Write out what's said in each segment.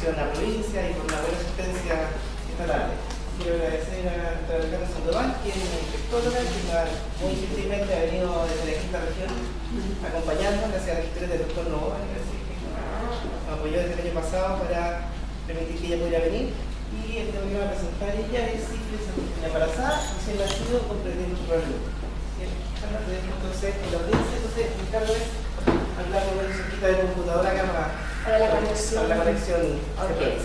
en la provincia y con una buena asistencia estatal. Quiero agradecer a nuestra Alejandra Sandoval, que es una infectóloga que muy gentilmente ha venido desde la quinta región acompañándonos, gracias a la historia del doctor Nova, que nos apoyó desde el año pasado para permitir que ella pudiera venir. Y el tema que va a presentar ella es sífilis embarazada, recién nacido con pretérito problema. Alejandra, te dejo entonces en la audiencia, entonces Ricardo es hablar con una cerquita de computadora acá para la conexión. Okay.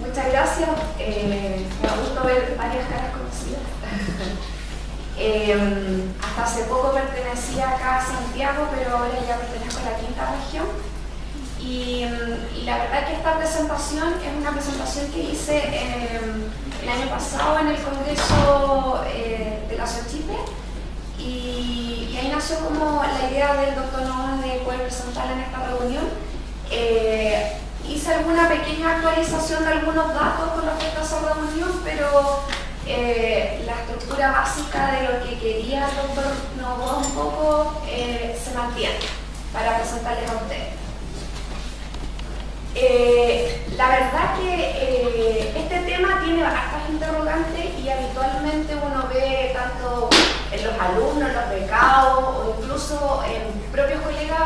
Muchas gracias, me ha gustado ver varias caras conocidas. Hasta hace poco pertenecía acá a Santiago, pero ahora ya pertenezco a la quinta región. Y la verdad es que esta presentación es una presentación que hice el año pasado en el Congreso de la SOCHIPE y ahí nació como la idea del doctor Nova de poder presentarla en esta reunión. Hice alguna pequeña actualización de algunos datos con respecto a esa reunión, pero la estructura básica de lo que quería el doctor Nova un poco se mantiene para presentarles a ustedes. La verdad que este tema tiene hartas interrogantes y habitualmente uno ve tanto en los alumnos, en los becados o incluso en propios colegas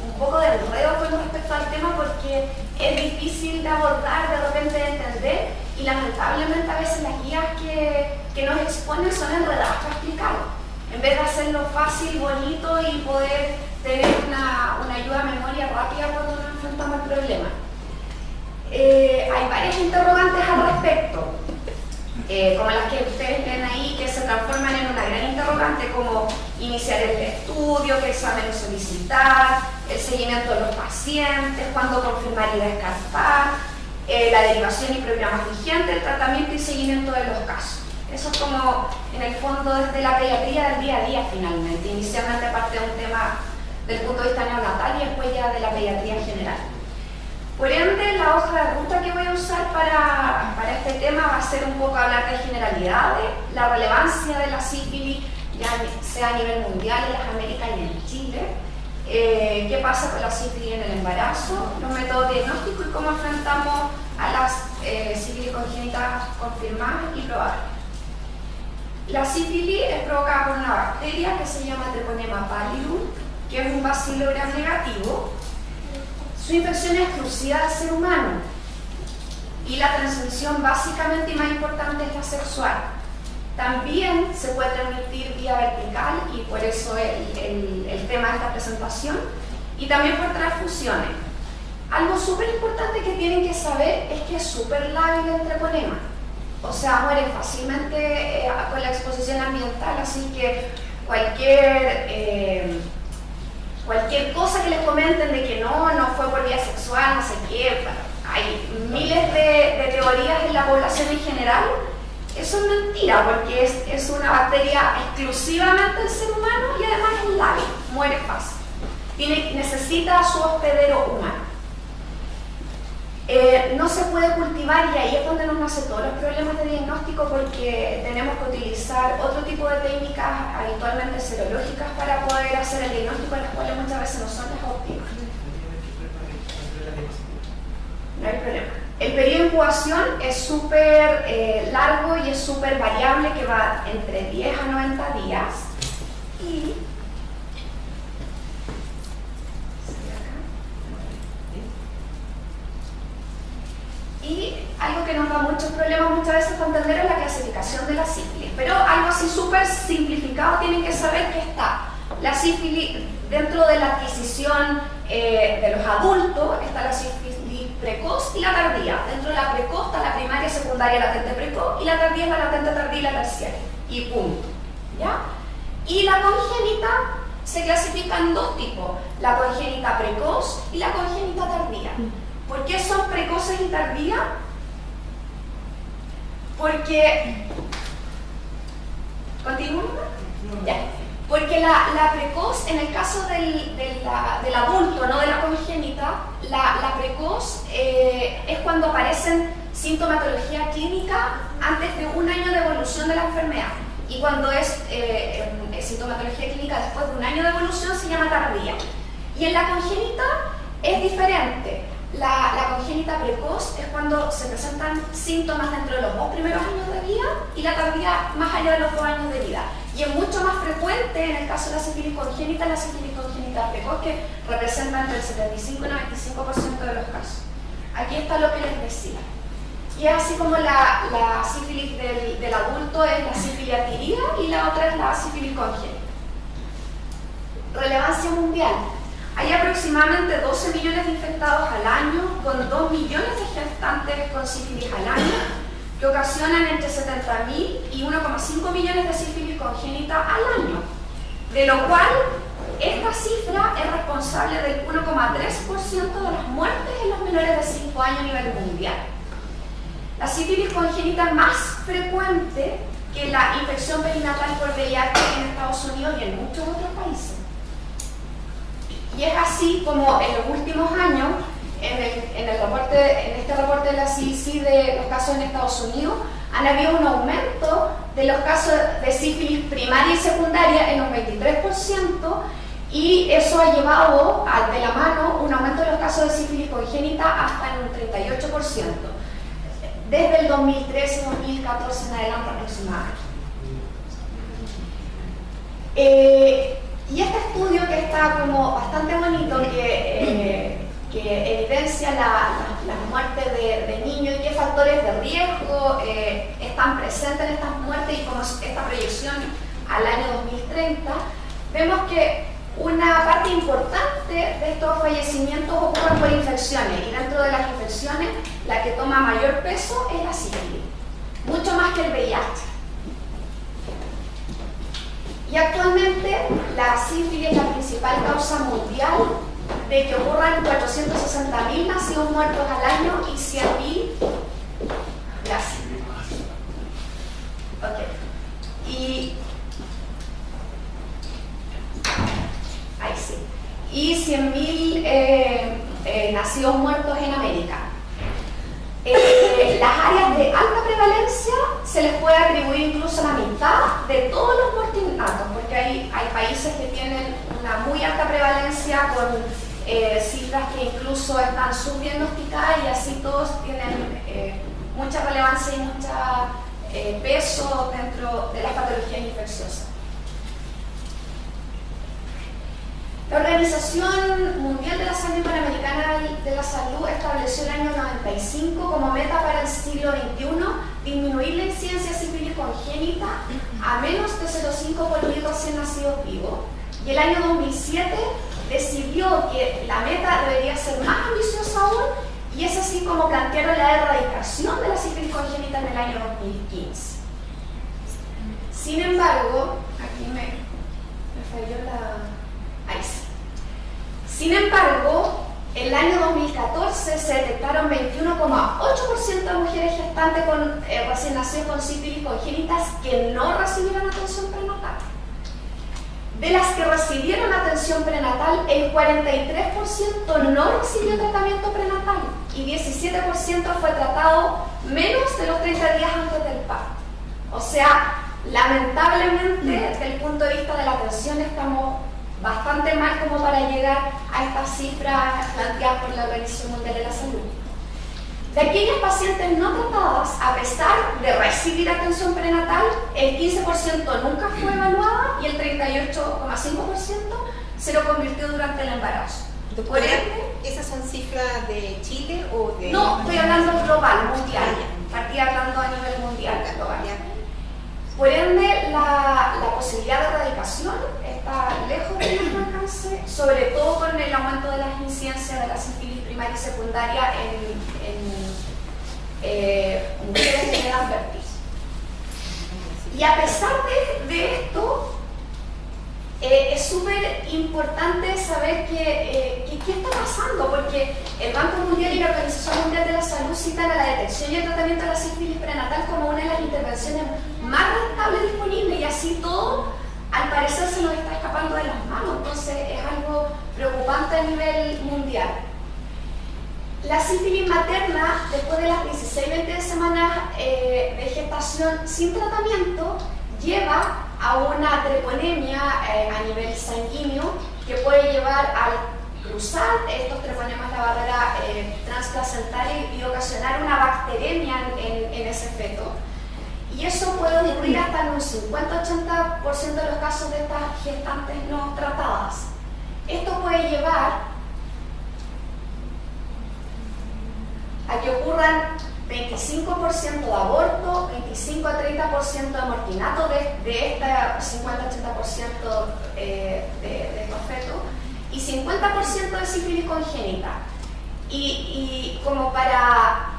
un poco de enredo con respecto al tema porque es difícil de abordar, de repente de entender y lamentablemente a veces las guías que nos exponen son enredadas para explicarlo. En vez de hacerlo fácil, bonito y poder tener una ayuda a memoria rápida cuando nos enfrentamos al problema. Hay varias interrogantes al respecto, como las que ustedes ven ahí, que se transforman en una gran interrogante, como iniciar el estudio, qué examen solicitar, el seguimiento de los pacientes, cuándo confirmar y descartar, la derivación y programas vigentes, el tratamiento y seguimiento de los casos. Eso es como, en el fondo, desde la pediatría del día a día finalmente. Inicialmente parte de un tema del punto de vista neonatal y después ya de la pediatría en general. Por ende, la hoja de ruta que voy a usar para este tema va a ser un poco hablar de generalidades, la relevancia de la sífilis, ya sea a nivel mundial, en las Américas y en Chile, qué pasa con la sífilis en el embarazo, los métodos diagnósticos y cómo enfrentamos a las sífilis congénitas confirmadas y probables. La sífilis es provocada por una bacteria que se llama Treponema pallidum, que es un bacilo gram negativo. Su infección es exclusiva del ser humano y la transmisión básicamente y más importante es la sexual. También se puede transmitir vía vertical y por eso el tema de esta presentación y también por transfusiones. Algo súper importante que tienen que saber es que es súper lábil el treponema, o sea, muere fácilmente con la exposición ambiental, así que cualquier cosa que les comenten de que no fue por vía sexual, no sé qué, hay miles de teorías en la población en general. Eso es mentira porque es una bacteria exclusivamente del ser humano y además es lábil, muere fácil. Necesita su hospedero humano. No se puede cultivar y ahí es donde nos nacen todos los problemas de diagnóstico porque tenemos que utilizar otro tipo de técnicas habitualmente serológicas para poder hacer el diagnóstico, las cuales muchas veces no son las óptimas. No hay problema. El periodo de incubación es súper largo y es súper variable, que va entre 10 a 90 días y algo que nos da muchos problemas muchas veces para entender es la clasificación de la sífilis, pero algo así súper simplificado tienen que saber que está la sífilis dentro de la adquisición de los adultos, está la sífilis precoz y la tardía. Dentro de la precoz está la primaria, secundaria, latente precoz y la tardía es la latente tardía y la terciaria y punto, ¿ya? Y la congénita se clasifica en dos tipos, la congénita precoz y la congénita tardía. ¿Por qué son precoces y tardías? Porque... ¿Continúo? Ya. Porque la precoz, en el caso del adulto, no de la congénita, la precoz es cuando aparecen sintomatología clínica antes de un año de evolución de la enfermedad. Y cuando es sintomatología clínica después de un año de evolución se llama tardía. Y en la congénita es diferente. La congénita precoz es cuando se presentan síntomas dentro de los 2 primeros años de vida y la tardía más allá de los 2 años de vida. Y es mucho más frecuente en el caso de la sífilis congénita precoz, que representa entre el 75 y el 95% de los casos. Aquí está lo que les decía. Y es así como la sífilis del adulto es la sífilis adquirida y la otra es la sífilis congénita. Relevancia mundial. Hay aproximadamente 12 millones de infectados al año, con 2 millones de gestantes con sífilis al año, que ocasionan entre 70.000 y 1,5 millones de sífilis congénita al año, de lo cual esta cifra es responsable del 1,3% de las muertes en los menores de 5 años a nivel mundial. La sífilis congénita es más frecuente que la infección perinatal por VIH en Estados Unidos y en muchos otros países. Y es así como en los últimos años, en este reporte de la CDC de los casos en Estados Unidos, han habido un aumento de los casos de sífilis primaria y secundaria en un 23%, y eso ha llevado de la mano un aumento de los casos de sífilis congénita hasta en un 38%, desde el 2013 y 2014 en adelante aproximadamente. Y este estudio, que está como bastante bonito, que evidencia la muerte de niños y qué factores de riesgo están presentes en estas muertes y como esta proyección al año 2030, vemos que una parte importante de estos fallecimientos ocurren por infecciones, y dentro de las infecciones la que toma mayor peso es la sífilis, mucho más que el VIH. Y actualmente la sífilis es la principal causa mundial de que ocurran 460.000 nacidos muertos al año y 100.000 gracias. Ok. Ahí sí. Y 100.000 nacidos muertos en América. Las áreas de alta prevalencia se les puede atribuir incluso la mitad de todos los muertos innatos, porque hay países que tienen una muy alta prevalencia con cifras que incluso están subdiagnosticadas, y así todos tienen mucha relevancia y mucho peso dentro de las patologías infecciosas. La Organización Mundial de la Salud Panamericana de la Salud estableció el año 95 como meta para el siglo XXI disminuir la incidencia de sífilis congénita a menos de 0,5 por 1.000 recién nacidos vivos. Y el año 2007 decidió que la meta debería ser más ambiciosa aún, y es así como plantearon la erradicación de la sífilis congénita en el año 2015. Sin embargo, aquí me falló la... Ahí sí. Sin embargo, en el año 2014 se detectaron 21,8% de mujeres gestantes con recién nacidos con sífilis congénitas que no recibieron atención prenatal. De las que recibieron atención prenatal, el 43% no recibió tratamiento prenatal y 17% fue tratado menos de los 30 días antes del parto. O sea, lamentablemente, desde el punto de vista de la atención, estamos bastante mal como para llegar a estas cifras planteadas por la Organización Mundial de la Salud. De aquellas pacientes no tratadas, a pesar de recibir atención prenatal, el 15% nunca fue evaluada y el 38,5% se lo convirtió durante el embarazo. Doctora, ¿esas son cifras de Chile o de...? No, estoy hablando global, mundial. Partí hablando a nivel mundial, global. Por ende, la posibilidad de erradicación está lejos de nuestro alcance, sobre todo con el aumento de las incidencias de la sífilis primaria y secundaria en mujeres de edad fértil. Y a pesar de esto, es súper importante saber qué está pasando, porque el Banco Mundial y la Organización Mundial de la Salud citan a la detección y el tratamiento de la sífilis prenatal como una de las intervenciones más rentables disponibles, y así todo, al parecer, se nos está escapando de las manos. Entonces es algo preocupante a nivel mundial. La sífilis materna, después de las 16-20 semanas de gestación sin tratamiento, lleva a una treponemia a nivel sanguíneo que puede llevar al cruzar estos treponemas, la barrera transplacental y ocasionar una bacteremia en ese feto. Y eso puede ocurrir hasta en un 50-80% de los casos de estas gestantes no tratadas. Esto puede llevar a que ocurran 25% de aborto, 25 a 30% de amortinato de este 50-80% de estos fetos y 50% de sífilis congénita. Y como para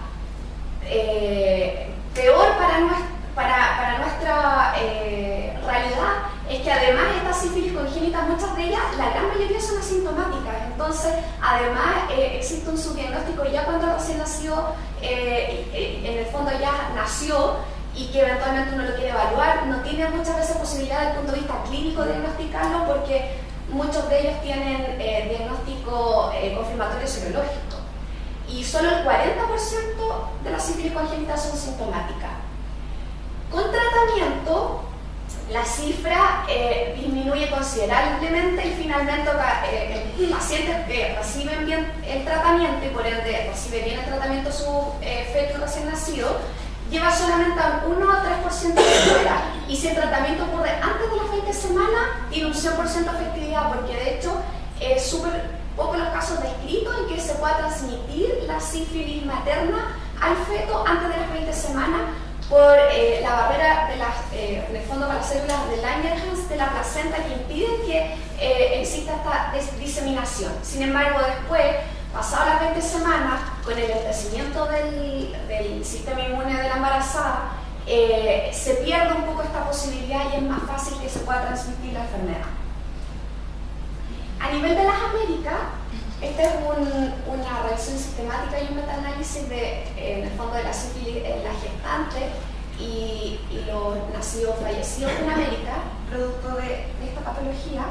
peor para nuestra realidad es que además estas sífilis congénitas, muchas de ellas, la gran mayoría son asintomáticas. Entonces, además existe un subdiagnóstico ya cuando el recién nacido, en el fondo ya nació y que eventualmente uno lo quiere evaluar, no tiene muchas veces posibilidad desde el punto de vista clínico de diagnosticarlo porque muchos de ellos tienen diagnóstico confirmatorio serológico. Y solo el 40% de las sífilis congénitas son sintomáticas. Con tratamiento, la cifra disminuye considerablemente y finalmente pacientes que reciben bien el tratamiento y por ende recibe bien el tratamiento su feto recién nacido, lleva solamente a un 1 o 3% de cura. Y si el tratamiento ocurre antes de las 20 semanas, tiene un 100% de efectividad, porque de hecho es súper poco los casos descritos en que se pueda transmitir la sífilis materna al feto antes de las 20 semanas por la barrera en el fondo para las células de Langerhans de la placenta que impiden que exista esta diseminación. Sin embargo, después, pasadas las 20 semanas, con el envejecimiento del sistema inmune de la embarazada, se pierde un poco esta posibilidad y es más fácil que se pueda transmitir la enfermedad. A nivel de las Américas, esta es una revisión sistemática y un metaanálisis en el fondo de la sífilis en la gestante y los nacidos fallecidos en América, producto de esta patología.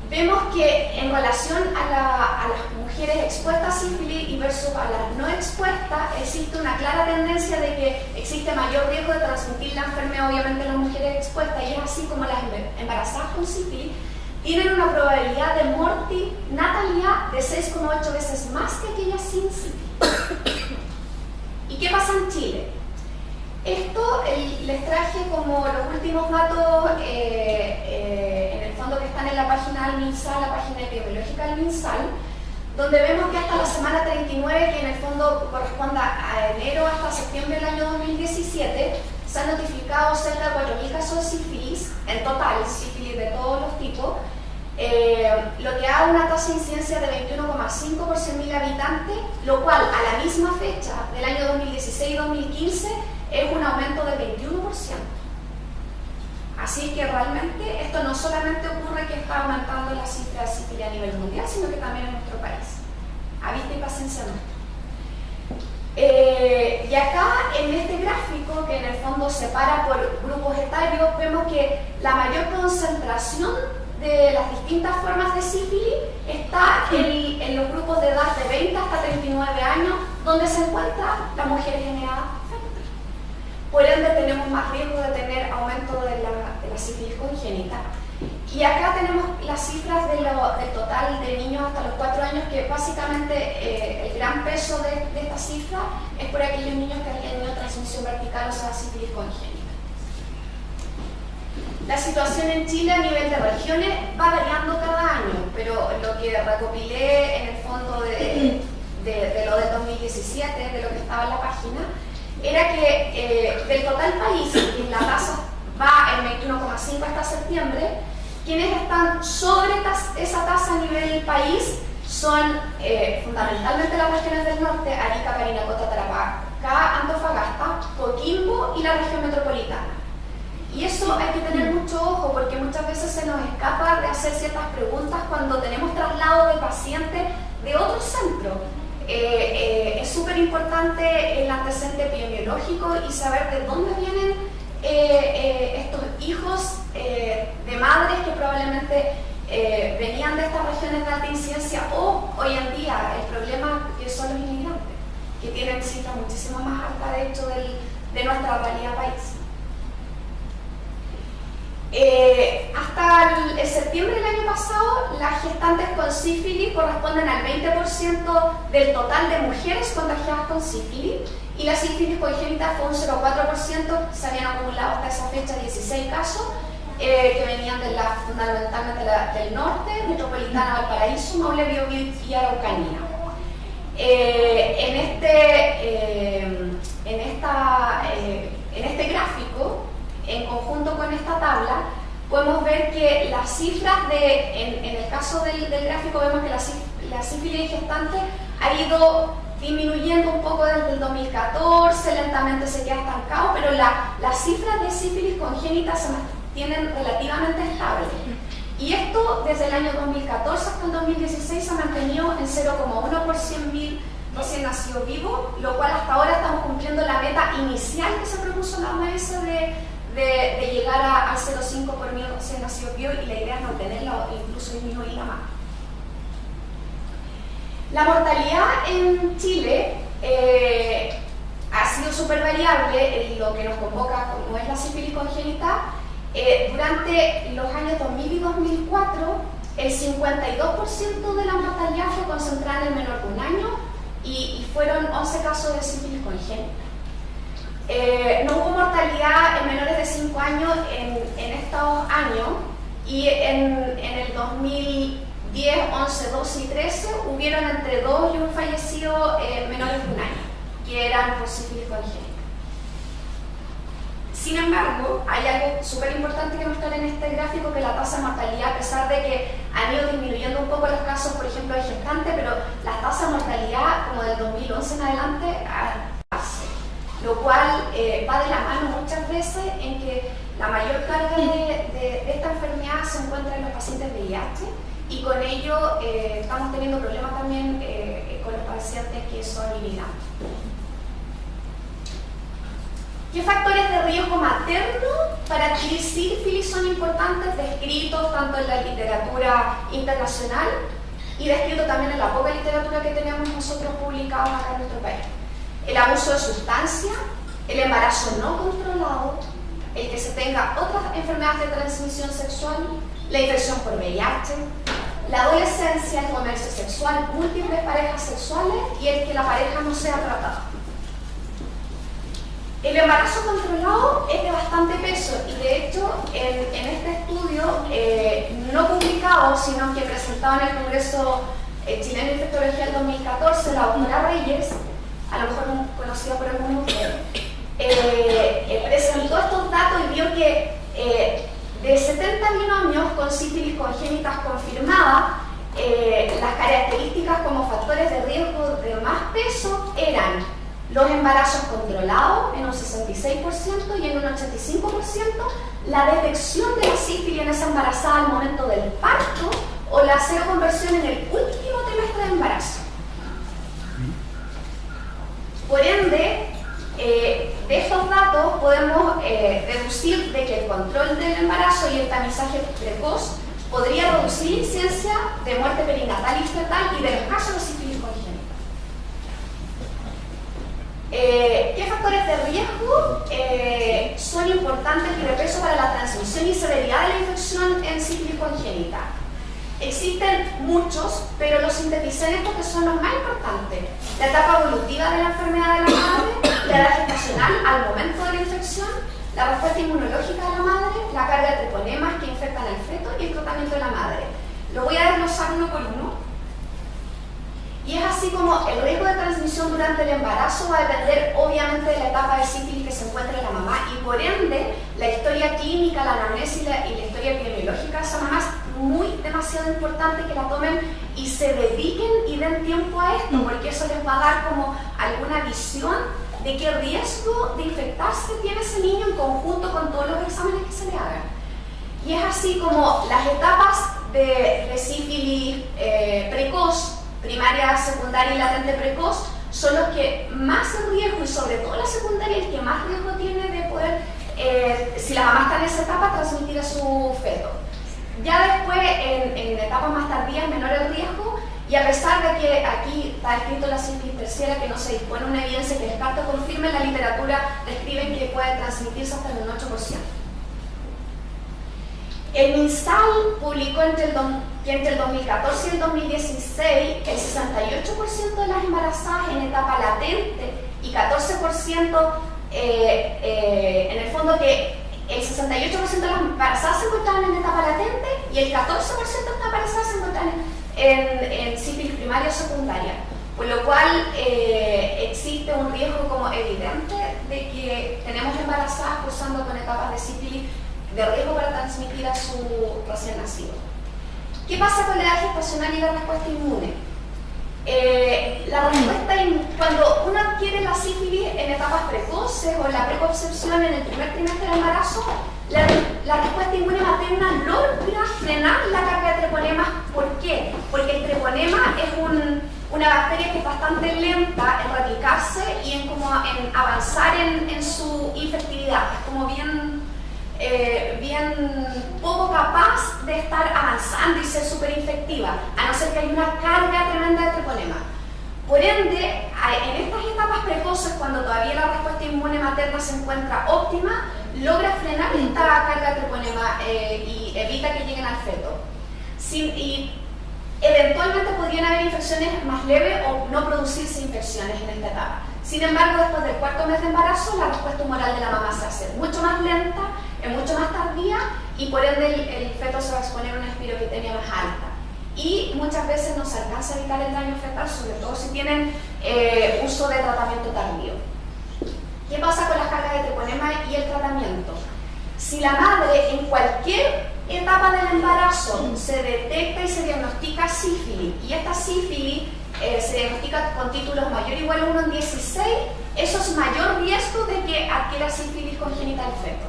Vemos que en relación a las mujeres expuestas a sífilis y versus a las no expuestas, existe una clara tendencia de que existe mayor riesgo de transmitir la enfermedad obviamente en las mujeres expuestas, y es así como las embarazadas con sífilis tienen una probabilidad de mortinatalidad de 6,8 veces más que aquellas sin sífilis. ¿Y qué pasa en Chile? Esto les traje como los últimos datos en el fondo que están en la página del MinSal, la página epidemiológica del MinSal, donde vemos que hasta la semana 39, que en el fondo corresponde a enero hasta septiembre del año 2017, se han notificado cerca de 4.000 casos de sífilis, en total, sífilis de todos los tipos, lo que da una tasa de incidencia de 21,5 por 100.000 habitantes, lo cual a la misma fecha del año 2016-2015 es un aumento del 21%. Así que realmente esto no solamente ocurre que está aumentando la cifra de sífilis a nivel mundial, sino que también en nuestro país. A vista y paciencia nuestra. Y acá en este gráfico, que en el fondo separa por grupos etarios, vemos que la mayor concentración de las distintas formas de sífilis está en los grupos de edad de 20 hasta 39 años, donde se encuentran las mujeres en edad fértil. Por ende tenemos más riesgo de tener aumento de la sífilis congénita. Y acá tenemos las cifras del total de niños hasta los 4 años, que básicamente el gran peso de esta cifra es por aquellos niños que han tenido transmisión vertical, o sea, sífilis congénita. La situación en Chile a nivel de regiones va variando cada año, pero lo que recopilé en el fondo de lo del 2017, de lo que estaba en la página, era que del total país, y la tasa va en 21,5 hasta septiembre, quienes están sobre esa tasa a nivel país son fundamentalmente las regiones del norte, Arica, Parinacota, Tarapacá, Antofagasta, Coquimbo y la región metropolitana. Y eso hay que tener mucho ojo, porque muchas veces se nos escapa de hacer ciertas preguntas cuando tenemos traslado de pacientes de otro centro. Es súper importante el antecedente epidemiológico y saber de dónde vienen estos hijos de madres que probablemente venían de estas regiones de alta incidencia, o hoy en día el problema que son los inmigrantes, que tienen cifras muchísimo más altas de hecho de nuestra realidad país. Hasta en septiembre del año pasado, las gestantes con sífilis corresponden al 20% del total de mujeres contagiadas con sífilis, y la sífilis congénita fue un 0,4%, se habían acumulado hasta esa fecha 16 casos, que venían fundamentalmente del norte, Metropolitana, Valparaíso, Maule, Biobío y Araucanía. En este gráfico, en conjunto con esta tabla, podemos ver que las cifras en el caso del gráfico vemos que la sífilis gestante ha ido disminuyendo un poco desde el 2014, lentamente se queda estancado, pero las cifras de sífilis congénita se mantienen relativamente estables. Y esto desde el año 2014 hasta el 2016 se ha mantenido en 0,1 por 100.000 recién nacidos vivos, lo cual hasta ahora estamos cumpliendo la meta inicial que se propuso la OMS de llegar al 0,5 por 1.000 recién nacidos vivos, y la idea es mantenerla o incluso disminuirla más. La mortalidad en Chile ha sido súper variable, lo que nos convoca como es la sífilis congénita. Durante los años 2000 y 2004, el 52% de la mortalidad fue concentrada en el menor de un año y fueron 11 casos de sífilis congénita. No hubo mortalidad en menores de 5 años en estos años, y en el 2010, 11, 12 y 13 hubieron entre 2 y 1 fallecido menores de un año, que eran por sífilis congénita. Sin embargo, hay algo súper importante que mostrar en este gráfico, que la tasa de mortalidad, a pesar de que han ido disminuyendo un poco los casos, por ejemplo, de gestantes, pero la tasa de mortalidad, como del 2011 en adelante, lo cual va de la mano muchas veces en que la mayor carga de esta enfermedad se encuentra en los pacientes de VIH, y con ello estamos teniendo problemas también con los pacientes que son inmigrantes. ¿Qué factores de riesgo materno para adquirir sífilis son importantes, descritos tanto en la literatura internacional y descritos también en la poca literatura que tenemos nosotros publicados acá en nuestro país? El abuso de sustancias, el embarazo no controlado, el que se tenga otras enfermedades de transmisión sexual, la infección por VIH, la adolescencia, el comercio sexual, múltiples parejas sexuales y el que la pareja no sea tratada. El embarazo controlado es de bastante peso, y de hecho en este estudio no publicado, sino que presentado en el Congreso Chileno de Infectología del 2014, la doctora Reyes, a lo mejor conocida por algunos de ustedes, presentó estos datos y vio que de 70 binomios con sífilis congénitas confirmadas, las características como factores de riesgo de más peso eran los embarazos controlados en un 66% y en un 85%, la detección de la sífilis en esa embarazada al momento del parto o la seroconversión en el último trimestre de embarazo. Por ende, de estos datos podemos deducir de que el control del embarazo y el tamizaje precoz podría reducir la incidencia de muerte perinatal y fetal y de los casos de sífilis congénita. ¿Qué factores de riesgo son importantes y de peso para la transmisión y severidad de la infección en sífilis congénita? Existen muchos, pero los sinteticé en estos que son los más importantes: la etapa evolutiva de la enfermedad de la madre, la edad gestacional al momento de la infección, la respuesta inmunológica de la madre, la carga de treponemas que infectan al feto y el tratamiento de la madre. Lo voy a desglosar uno por uno. Y es así como el riesgo de transmisión durante el embarazo va a depender obviamente de la etapa de sífilis que se encuentre la mamá, y por ende la historia clínica, la anamnesis y la historia epidemiológica de esa mamá es demasiado importante que la tomen y se dediquen y den tiempo a esto, porque eso les va a dar como alguna visión de qué riesgo de infectarse tiene ese niño en conjunto con todos los exámenes que se le hagan. Y es así como las etapas de sífilis precoz, primaria, secundaria y latente precoz, son los que más en riesgo, y sobre todo la secundaria, el que más riesgo tiene de poder, si la mamá está en esa etapa, transmitir a su feto. Ya después, en etapas más tardías, menor el riesgo, y a pesar de que aquí está escrito la sífilis terciaria, que no se dispone una evidencia que descarte o confirme, la literatura describe que puede transmitirse hasta en un 8%. El MinSal publicó que entre el 2014 y el 2016 el 68% de las embarazadas en etapa latente y 14% en el fondo que el 68% de las embarazadas se encontraban en etapa latente y el 14% de las embarazadas se encontraban en sífilis primaria o secundaria, por lo cual existe un riesgo como evidente de que tenemos embarazadas cursando con etapas de sífilis de riesgo para transmitir a su recién nacido. ¿Qué pasa con la edad gestacional y la respuesta inmune? Cuando uno adquiere la sífilis en etapas precoces o la preconcepción en el primer trimestre del embarazo, la respuesta inmune materna logra frenar la carga de treponemas. ¿Por qué? Porque el treponema es una bacteria que es bastante lenta en replicarse y en avanzar en su infectividad. Es como bien poco capaz de estar avanzando y ser súper infectiva, a no ser que haya una carga tremenda de treponema. Por ende, en estas etapas precoces, cuando todavía la respuesta inmune materna se encuentra óptima, logra frenar esta carga de treponema y evita que lleguen al feto. Y eventualmente podrían haber infecciones más leves o no producirse infecciones en esta etapa. Sin embargo, después del cuarto mes de embarazo, la respuesta humoral de la mamá se hace mucho más lenta, es mucho más tardía y por ende el feto se va a exponer a una espiroquitemia más alta. Y muchas veces no se alcanza a evitar el daño fetal, sobre todo si tienen uso de tratamiento tardío. ¿Qué pasa con las cargas de treponema y el tratamiento? Si la madre en cualquier etapa del embarazo se detecta y se diagnostica sífilis, y esta sífilis se diagnostica con títulos mayor o igual a 1 en 16, eso es mayor riesgo de que adquiera sífilis congénita el feto.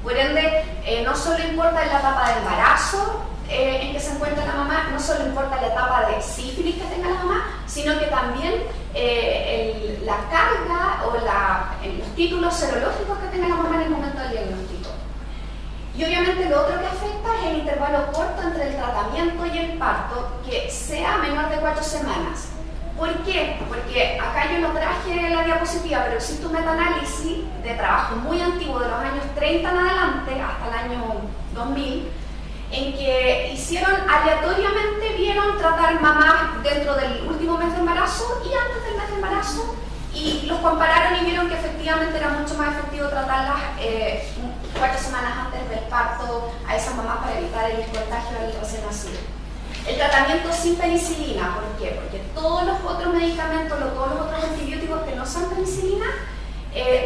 Por ende, no solo importa en la etapa de embarazo en que se encuentra la mamá, no solo importa la etapa de sífilis que tenga la mamá, sino que también la carga o los títulos serológicos que tenga la mamá en el momento del diagnóstico. Y obviamente lo otro que afecta es el intervalo corto entre el tratamiento y el parto, que sea menor de 4 semanas. ¿Por qué? Porque acá yo no traje la diapositiva, pero existe un metaanálisis de trabajo muy antiguo, de los años 30 en adelante, hasta el año 2000, en que aleatoriamente vieron tratar mamás dentro del último mes de embarazo y antes del mes de embarazo, y los compararon y vieron que efectivamente era mucho más efectivo tratarlas 4 semanas antes del parto a esas mamás para evitar el contagio del recién nacido. El tratamiento sin penicilina, ¿por qué? Porque todos los otros medicamentos, todos los otros antibióticos que no son penicilina,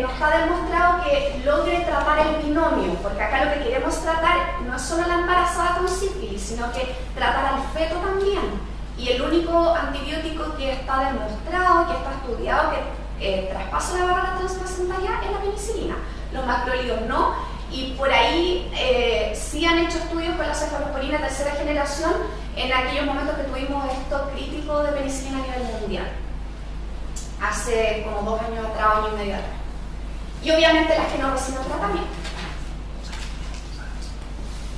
no está demostrado que logre tratar el binomio, porque acá lo que queremos tratar no es solo la embarazada con sífilis, sino que tratar al feto también. Y el único antibiótico que está demostrado, que está estudiado, que traspasa la barrera transplacentaria es la penicilina. Los macrólidos no, y por ahí sí han hecho estudios con la cefalosporina tercera generación en aquellos momentos que tuvimos esto crítico de penicilina a nivel mundial. Hace como 2 años atrás, año y medio atrás. Y obviamente las que no reciben tratamiento.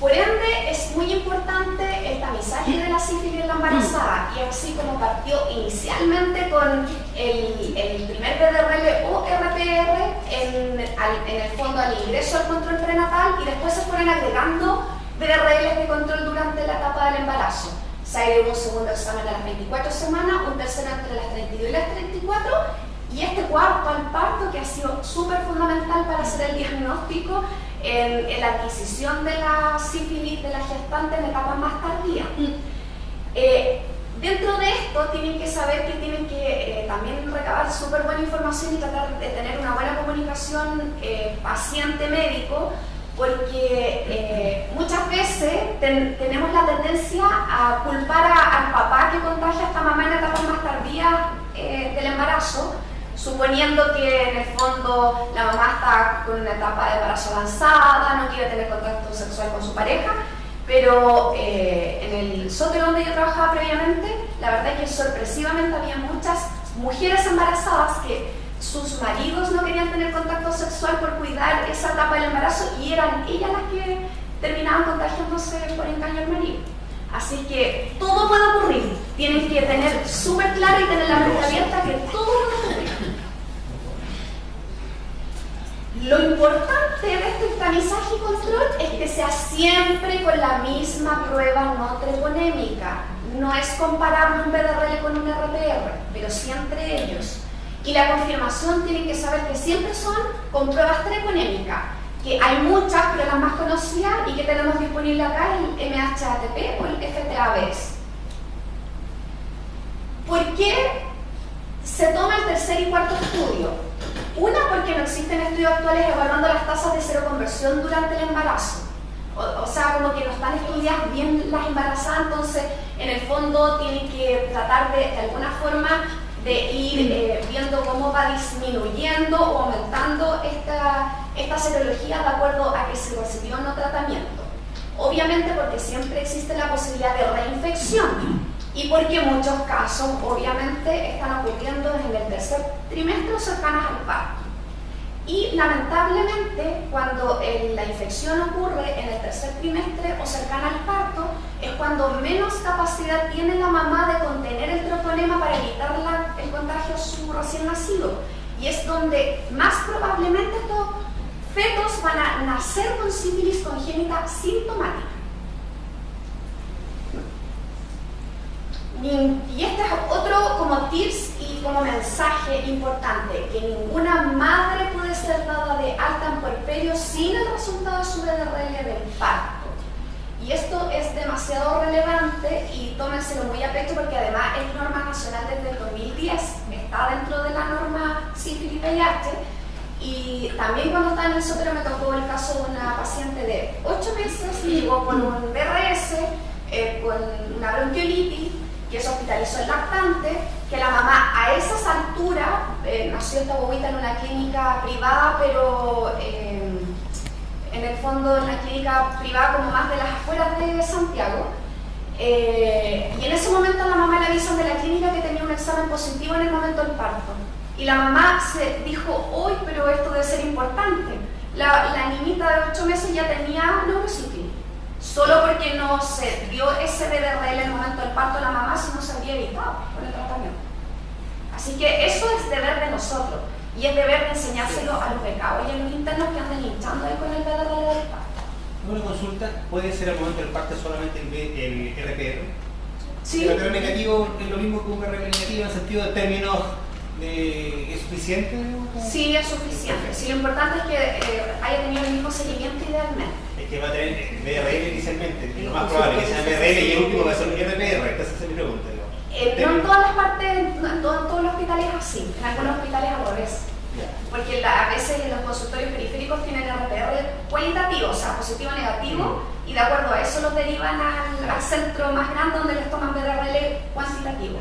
Por ende, es muy importante el tamizaje de la sífilis en la embarazada, y así como partió inicialmente con el primer BDRL o RPR en el fondo al ingreso al control prenatal, y después se fueron agregando BDRLs de control durante la etapa del embarazo. Se agregó un segundo examen a las 24 semanas, un tercero entre las 32 y las 34, y este cuarto al parto, que ha sido súper fundamental para hacer el diagnóstico en la adquisición de la sífilis de la gestante en etapas más tardías. Dentro de esto tienen que saber que tienen que también recabar súper buena información y tratar de tener una buena comunicación paciente-médico, porque muchas veces tenemos la tendencia a culpar al papá que contagia a esta mamá en etapas más tardías del embarazo, suponiendo que en el fondo la mamá está con una etapa de embarazo avanzada, no quiere tener contacto sexual con su pareja, pero en el sótero donde yo trabajaba previamente, la verdad es que sorpresivamente había muchas mujeres embarazadas que sus maridos no querían tener contacto sexual por cuidar esa etapa del embarazo, y eran ellas las que terminaban contagiándose por engaño al marido. Así que todo puede ocurrir, tienen que tener súper claro y tener la mente abierta que todo puede ocurrir. Lo importante de este tamizaje y control es que sea siempre con la misma prueba no treponémica. No es comparable un BDRL con un RPR, pero sí entre ellos. Y la confirmación tienen que saber que siempre son con pruebas treponémicas, que hay muchas, pero las más conocidas y que tenemos disponible acá, el MHATP o el FTABS. ¿Por qué se toma el tercer y cuarto estudio? Una, porque no existen estudios actuales evaluando las tasas de seroconversión durante el embarazo. O sea, como que no están estudiadas bien las embarazadas, entonces en el fondo tienen que tratar de alguna forma de ir viendo cómo va disminuyendo o aumentando esta serología de acuerdo a que se recibió o no tratamiento. Obviamente porque siempre existe la posibilidad de reinfección y porque muchos casos obviamente están ocurriendo en el tercer trimestre o cercanas al parto. Y lamentablemente cuando la infección ocurre en el tercer trimestre o cercana al parto es cuando menos capacidad tiene la mamá de contener el troponema para evitar el contagio a su recién nacido. Y es donde más probablemente estos fetos van a nacer con sífilis congénita sintomática. Y este es otro como tips y como mensaje importante, que ninguna madre puede ser dada de alta en puerperio sin el resultado de su BDRL del parto. Y esto es demasiado relevante y tómenselo muy a pecho porque además es norma nacional desde el 2010, está dentro de la norma sífilis VIH. Y también cuando estaba en el Sotero me tocó el caso de una paciente de 8 meses y llegó con un BRS, con una bronquiolitis, que se hospitalizó el lactante, que la mamá a esas alturas, nació esta bobita en una clínica privada, pero en el fondo en una clínica privada como más de las afueras de Santiago, y en ese momento a la mamá le avisan de la clínica que tenía un examen positivo en el momento del parto. Y la mamá se dijo, uy, pero esto debe ser importante. La niñita de 8 meses ya tenía neurosífilis. Solo porque no se dio ese BDRL en el momento del parto de la mamá, si no se habría evitado con el tratamiento. Así que eso es deber de nosotros y es deber de enseñárselo a los becados y a los internos que andan hinchando ahí con el BDRL del parto. Una consulta, ¿puede ser al momento del parto solamente el RPR? Sí. ¿El RPR negativo es lo mismo que un RPR negativo en sentido de términos es suficiente? Sí, es suficiente. Sí, lo importante es que haya tenido el mismo seguimiento idealmente. Que va a tener BRL inicialmente, lo más probable que sea BRL y el último va a ser un RPR, esa es mi pregunta. No en todas las partes, no en todos los hospitales es así, en algunos hospitales al revés. Porque a veces los consultorios periféricos tienen RPR cualitativo, o sea, positivo o negativo, y de acuerdo a eso los derivan al centro más grande donde les toman BRL cuantitativo.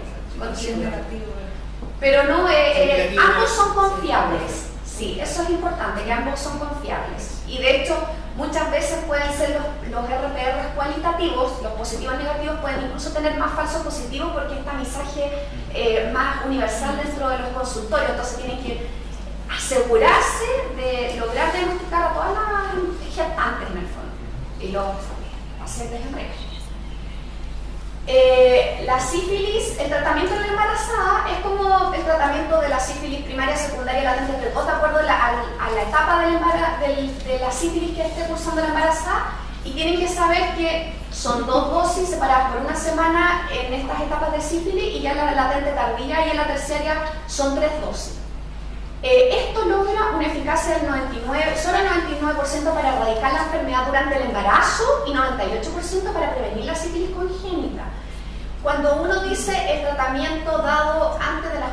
Pero no, ambos son confiables. Sí, eso es importante, que ambos son confiables. Y de hecho, muchas veces pueden ser los RPR cualitativos, los positivos y negativos pueden incluso tener más falsos positivos porque es tamizaje más universal dentro de los consultorios, entonces tienen que asegurarse de lograr diagnosticar a todas las gestantes en el fondo y los pacientes en regla. La sífilis, el tratamiento de la embarazada es como el tratamiento de la sífilis primaria, secundaria, latente, precoz, de acuerdo a la etapa de la sífilis que esté cursando la embarazada, y tienen que saber que son 2 dosis separadas por 1 semana en estas etapas de sífilis, y ya en la latente tardía y en la terciaria son 3 dosis. Esto logra una eficacia del 99%, solo el 99% para erradicar la enfermedad durante el embarazo y 98% para prevenir la sífilis congénita. Cuando uno dice el tratamiento dado antes de las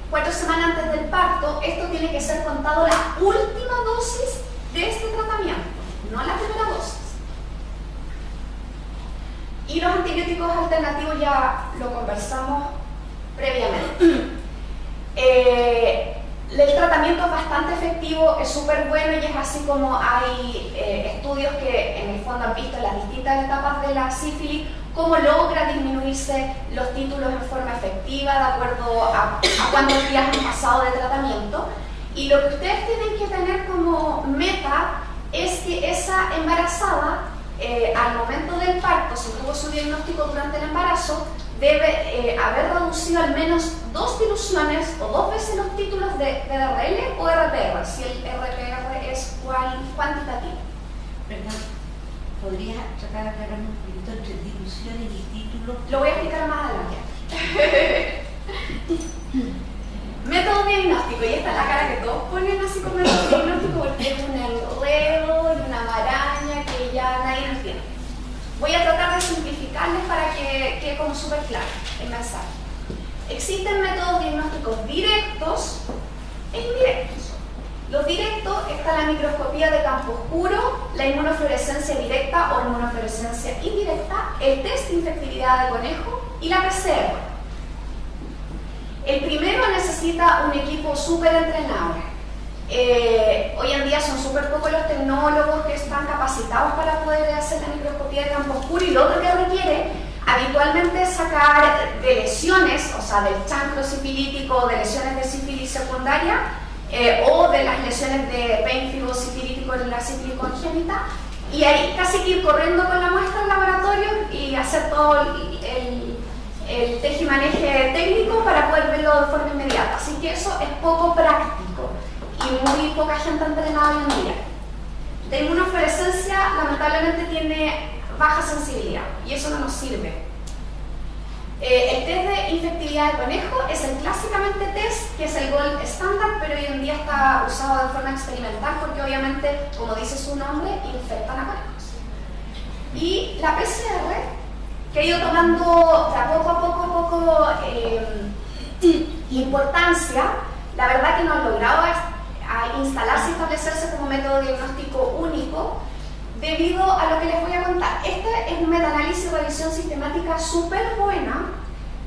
4 semanas antes del parto, esto tiene que ser contado la última dosis de este tratamiento, no la primera dosis. Y los antibióticos alternativos ya lo conversamos previamente. El tratamiento es bastante efectivo, es súper bueno, y es así como hay estudios que en el fondo han visto en las distintas etapas de la sífilis cómo logra disminuirse los títulos en forma efectiva de acuerdo a cuántos días han pasado de tratamiento. Y lo que ustedes tienen que tener como meta es que esa embarazada al momento del parto, si tuvo su diagnóstico durante el embarazo, debe haber reducido al menos 2 diluciones o 2 veces los títulos de BDRL o RPR, si el RPR es cuantitativo. Perdón, ¿podrías tratar de aclararme un poquito entre diluciones y títulos? Lo voy a explicar más adelante. Método diagnóstico, y esta es la cara que todos ponen así como método diagnóstico porque es un enredo y una maraña que ya nadie entiende. Voy a tratar de simplificarles para que quede como súper claro el mensaje. Existen métodos diagnósticos directos e indirectos. Los directos está la microscopía de campo oscuro, la inmunofluorescencia directa o inmunofluorescencia indirecta, el test de infectividad de conejo y la PCR. El primero necesita un equipo súper entrenado. Hoy en día son súper pocos los tecnólogos que están capacitados para poder hacer la microscopía de campo oscuro, y lo otro que requiere habitualmente es sacar de lesiones, o sea, del chancro sifilítico, de lesiones de sífilis secundaria o de las lesiones de pérfido sifilítico en la sífilis congénita, y ahí casi que ir corriendo con la muestra al laboratorio y hacer todo el tejimaneje técnico para poder verlo de forma inmediata. Así que eso es poco práctico y muy poca gente entrenada hoy en día. La inmunofluorescencia lamentablemente tiene baja sensibilidad y eso no nos sirve. El test de infectividad de conejo es el clásicamente test que es el gold estándar, pero hoy en día está usado de forma experimental porque obviamente, como dice su nombre, infectan a conejos. Y la PCR, que ha ido tomando poco a poco importancia, la verdad que no ha logrado instalarse y establecerse como método diagnóstico único debido a lo que les voy a contar. Este es un metaanálisis de revisión sistemática súper buena,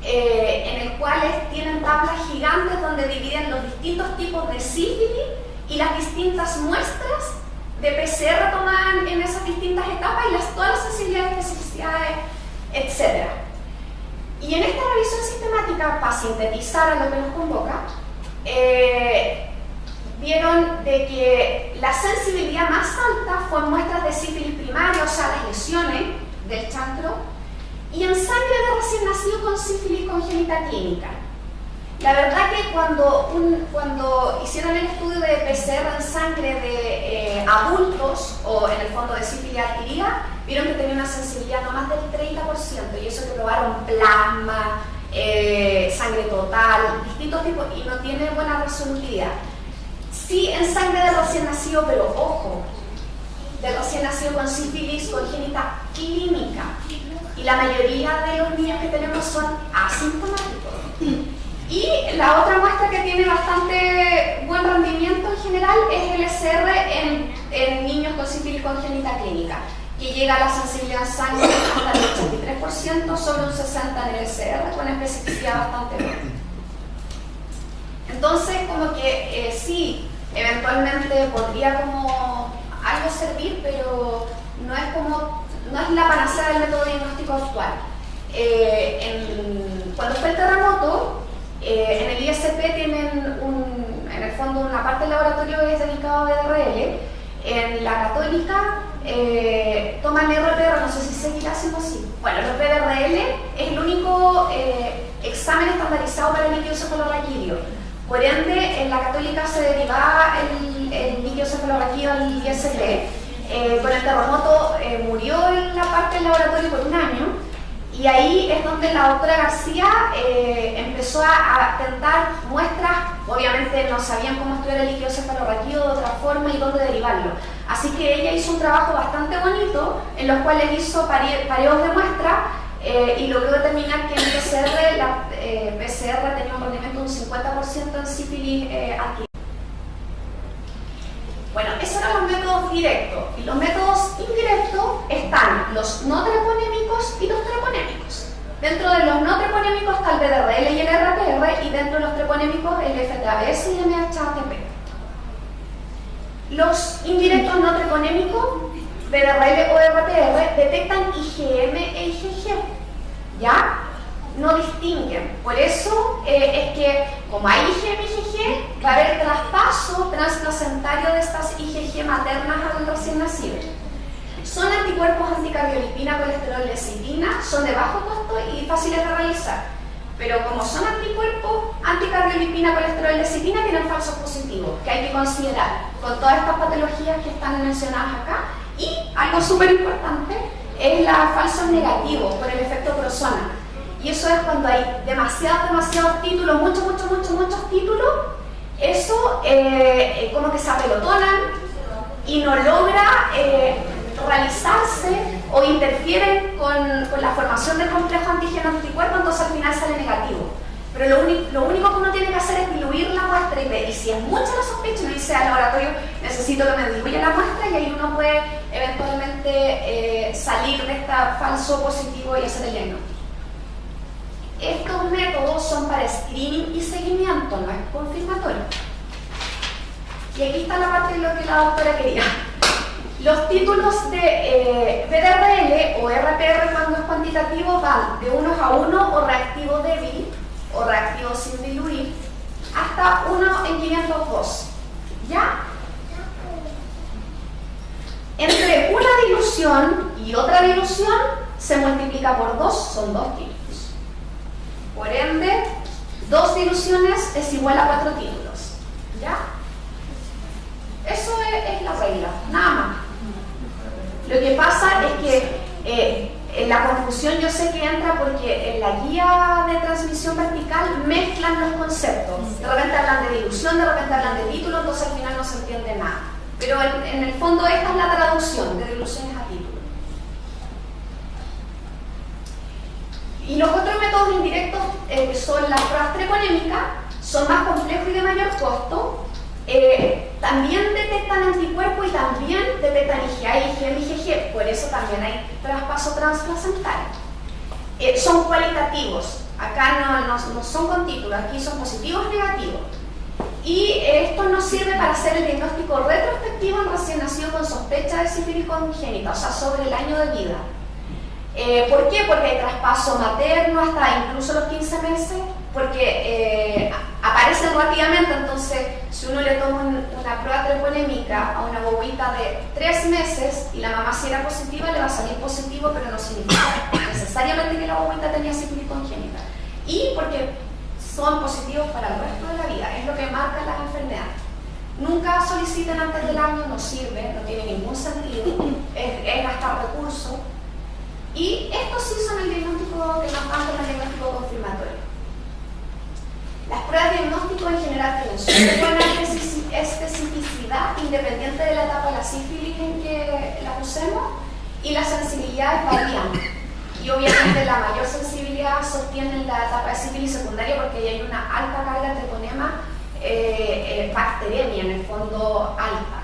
en el cual tienen tablas gigantes donde dividen los distintos tipos de sífilis y las distintas muestras de PCR tomadas en esas distintas etapas y todas las sensibilidades, especificidades, etc. Y en esta revisión sistemática, para sintetizar a lo que nos convoca, vieron de que la sensibilidad más alta fue en muestras de sífilis primaria, o sea, las lesiones del chancro, y en sangre de recién nacido con sífilis congénita clínica. La verdad que cuando hicieron el estudio de PCR en sangre de adultos, o en el fondo de sífilis adquirida, vieron que tenía una sensibilidad no más del 30%, y eso que probaron plasma, sangre total, distintos tipos, y no tiene buena resolutividad. Sí, en sangre de recién nacido, pero ojo, de recién nacido con sífilis congénita clínica, y la mayoría de los niños que tenemos son asintomáticos. Y la otra muestra que tiene bastante buen rendimiento en general es el SR en niños con sífilis congénita clínica, que llega a la sensibilidad en sangre hasta el 83% sobre un 60% en el SR, con especificidad bastante buena. Entonces, como que sí, eventualmente podría como algo servir, pero no es la panacea del método diagnóstico actual. Cuando fue el terremoto, en el ISP tienen en el fondo una parte del laboratorio es dedicado a BDRL. En la Católica toman RPR, no sé si seguirá siendo así. Bueno, el BDRL es el único examen estandarizado para el líquido cefalorraquídeo. Por ende, en la Católica se derivaba el líquido cefalorraquídeo al ISP. Con el terremoto murió en la parte del laboratorio por un año. Y ahí es donde la doctora García empezó a tentar muestras. Obviamente no sabían cómo estudiar el líquido cefalorraquídeo de otra forma y dónde derivarlo. Así que ella hizo un trabajo bastante bonito en los cuales hizo pareos de muestras y logró determinar que en PCR, la PCR tenía un rendimiento de un 50% en sífilis adquirida. Bueno, esos eran los métodos directos. Y los métodos indirectos están los no treponémicos y los treponémicos. Dentro de los no treponémicos está el BDRL y el RPR, y dentro de los treponémicos el FTABS y el MHATP. Los indirectos no treponémicos, BDRL o RPR, detectan IgM e IgG, ¿ya? No distinguen. Por eso es que, como hay IgM y IgG, va a haber traspaso transplacentario de estas IgG maternas al recién nacido. Son anticuerpos anticardiolipina, colesterol, lecitina, son de bajo costo y fáciles de realizar. Pero como son anticuerpos anticardiolipina, colesterol, lecitina, tienen falsos positivos, que hay que considerar con todas estas patologías que están mencionadas acá. Y algo súper importante es los falsos negativos por el efecto Crosona. Y eso es cuando hay demasiados títulos, muchos títulos, eso como que se apelotonan y no logra realizarse o interfieren con la formación del complejo antígeno-anticuerpo, entonces al final sale negativo. Pero lo único que uno tiene que hacer es diluir la muestra y ver, y si es mucha la sospecha, uno dice al laboratorio, necesito que me diluya la muestra, y ahí uno puede eventualmente salir de este falso positivo y hacer el diagnóstico. Estos métodos son para screening y seguimiento, no es confirmatorio. Y aquí está la parte de lo que la doctora quería. Los títulos de VDRL o RPR cuando es cuantitativo van de 1 a 1 o reactivo débil o reactivo sin diluir hasta 1 en 502. ¿Ya? Entre una dilución y otra dilución se multiplica por 2, son 2 títulos. Por ende, 2 diluciones es igual a 4 títulos. ¿Ya? Eso es la regla, nada más. Lo que pasa es que en la confusión yo sé que entra porque en la guía de transmisión vertical mezclan los conceptos. De repente hablan de dilución, de repente hablan de título, entonces al final no se entiende nada. Pero en el fondo esta es la traducción de diluciones a título. Y los otros métodos indirectos que son las pruebas treponémicas, son más complejos y de mayor costo. También detectan anticuerpos y también detectan IgA, IgM y IgG, por eso también hay traspaso transplacental. Son cualitativos, acá no son con título, aquí son positivos y negativos. Y esto nos sirve para hacer el diagnóstico retrospectivo en recién nacido con sospecha de sífilis congénita, o sea, sobre el año de vida. ¿Por qué? Porque hay traspaso materno hasta incluso los 15 meses, porque aparecen rápidamente, entonces si uno le toma una prueba treponémica a una bobita de 3 meses y la mamá si era positiva, le va a salir positivo, pero no significa necesariamente que la bobita tenía sífilis congénita. Y porque son positivos para el resto de la vida, es lo que marca las enfermedades. Nunca soliciten antes del año, no sirve, no tiene ningún sentido, es gastar recursos. Y estos sí son el diagnóstico que nos dan con el diagnóstico confirmatorio. Las pruebas de diagnóstico en general tienen su buena especificidad independiente de la etapa de la sífilis en que la usemos, y las sensibilidades varían. Y obviamente la mayor sensibilidad sostiene en la etapa de sífilis secundaria porque ahí hay una alta carga de treponema bacteriemia, en el fondo alta.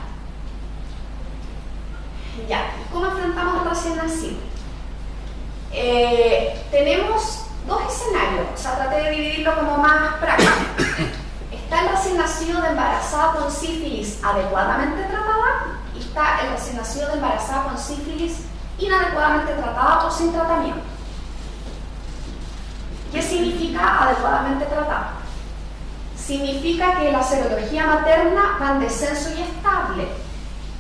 Ya, ¿y cómo enfrentamos al recién nacido? Tenemos 2 escenarios, o sea, traté de dividirlo como más práctico. Está el recién nacido de embarazada con sífilis adecuadamente tratada, y está el recién nacido de embarazada con sífilis inadecuadamente tratada o sin tratamiento. ¿Qué significa adecuadamente tratada? Significa que la serología materna va en descenso y estable,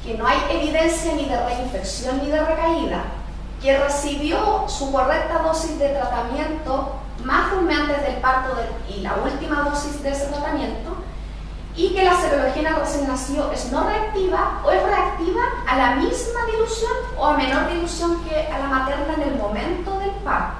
que no hay evidencia ni de reinfección ni de recaída, que recibió su correcta dosis de tratamiento más de un mes antes del parto y la última dosis de ese tratamiento, y que la serología en el recién nacido es no reactiva o es reactiva a la misma dilución o a menor dilución que a la materna en el momento del parto.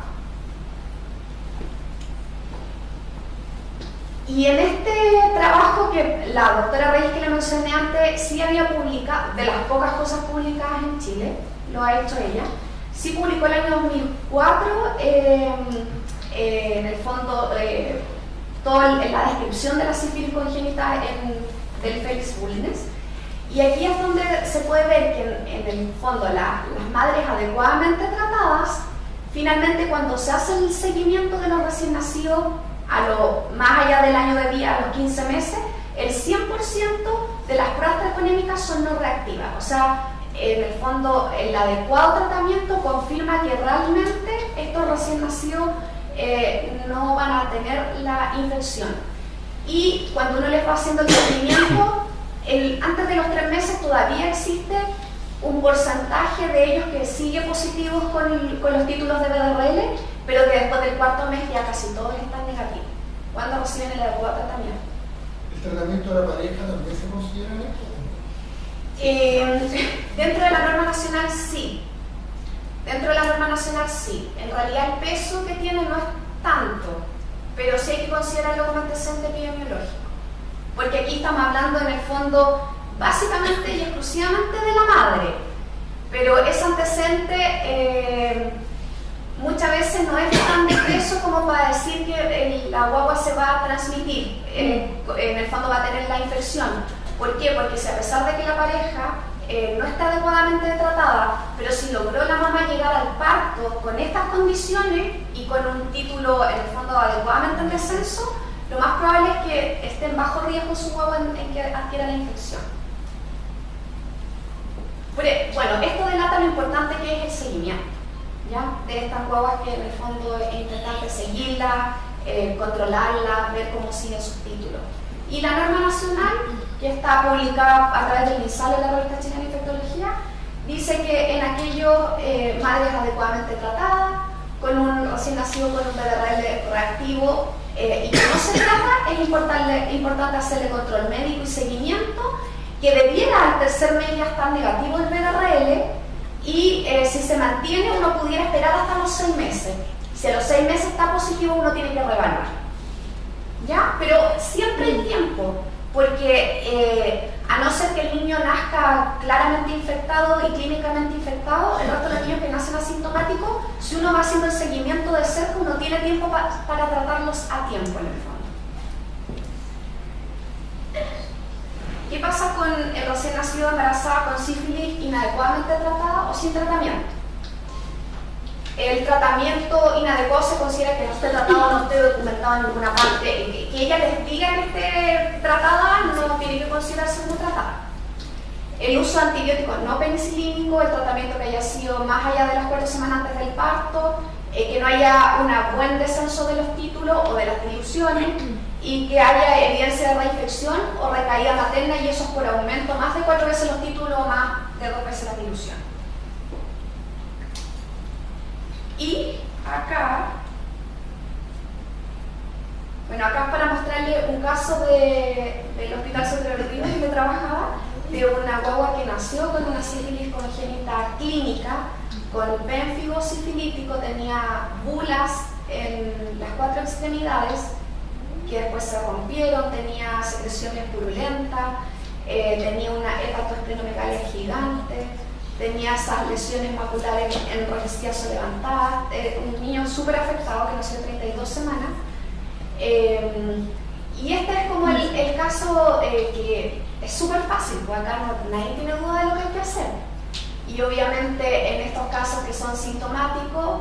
Y en este trabajo que la doctora Reyes, que le mencioné antes, sí había publicado, de las pocas cosas publicadas en Chile, lo ha hecho ella, sí publicó el año 2004, en el fondo, toda la descripción de la sífilis congénita del Félix Bulnes. Y aquí es donde se puede ver que en el fondo las madres adecuadamente tratadas, finalmente cuando se hace el seguimiento de los recién nacidos, más allá del año de vida, a los 15 meses, el 100% de las pruebas treponémicas son no reactivas. O sea, en el fondo, el adecuado tratamiento confirma que realmente estos recién nacidos no van a tener la infección. Y cuando uno les va haciendo el seguimiento, antes de los 3 meses todavía existe un porcentaje de ellos que sigue positivos con los títulos de BDRL, pero que después del cuarto mes ya casi todos están negativos, cuando reciben el adecuado tratamiento. ¿El tratamiento de la pareja también se considera esto? Dentro de la norma nacional sí. Dentro de la norma nacional sí. En realidad el peso que tiene no es tanto, pero sí hay que considerarlo como antecedente epidemiológico. Porque aquí estamos hablando en el fondo básicamente y exclusivamente de la madre. Pero ese antecedente muchas veces no es tan de peso como para decir que la guagua se va a transmitir. En el fondo va a tener la infección. ¿Por qué? Porque si a pesar de que la pareja no está adecuadamente tratada, pero si logró la mamá llegar al parto con estas condiciones y con un título en el fondo adecuadamente en descenso, lo más probable es que esté en bajo riesgo su guagua en que adquiera la infección. Bueno, esto delata lo importante que es el seguimiento, ¿ya? De estas guaguas que en el fondo es importante seguirla, controlarla, ver cómo siguen sus títulos. Y la norma nacional, que está publicada a través del MinSal en la Revista Chilena de Infectología, dice que en aquellos madres adecuadamente tratadas, con un recién nacido con un BDRL reactivo y que no se trata, es importante hacerle control médico y seguimiento, que debiera al tercer mes ya estar negativo el BDRL y si se mantiene uno pudiera esperar hasta los 6 meses. Si a los 6 meses está positivo uno tiene que reevaluar. ¿Ya? Pero siempre hay tiempo, porque a no ser que el niño nazca claramente infectado y clínicamente infectado, el resto de los niños que nacen asintomáticos, si uno va haciendo el seguimiento de cerca, uno tiene tiempo para tratarlos a tiempo en el fondo. ¿Qué pasa con el recién nacido embarazada con sífilis inadecuadamente tratada o sin tratamiento? El tratamiento inadecuado se considera que no esté tratado, no esté documentado en ninguna parte. Que ella les diga que esté tratada no tiene que considerarse como tratada. El uso de antibióticos no penicilínicos, el tratamiento que haya sido más allá de las 4 semanas antes del parto, que no haya un buen descenso de los títulos o de las diluciones y que haya evidencia de reinfección o recaída materna y eso es por aumento más de 4 veces los títulos o más de 2 veces la dilución. Y acá, bueno, acá es para mostrarle un caso del Hospital Centro de Retiro en que trabajaba, de una guagua que nació con una sífilis congénita clínica, con pénfigo sifilítico, tenía bulas en las 4 extremidades que después se rompieron, tenía secreciones purulentas, tenía una hepatoesplenomegalia gigante, tenía esas lesiones maculares enrojecidas o levantadas, un niño súper afectado que nació 32 semanas. Y este es como el caso que es súper fácil, pues acá nadie tiene duda de lo que hay que hacer. Y obviamente en estos casos que son sintomáticos,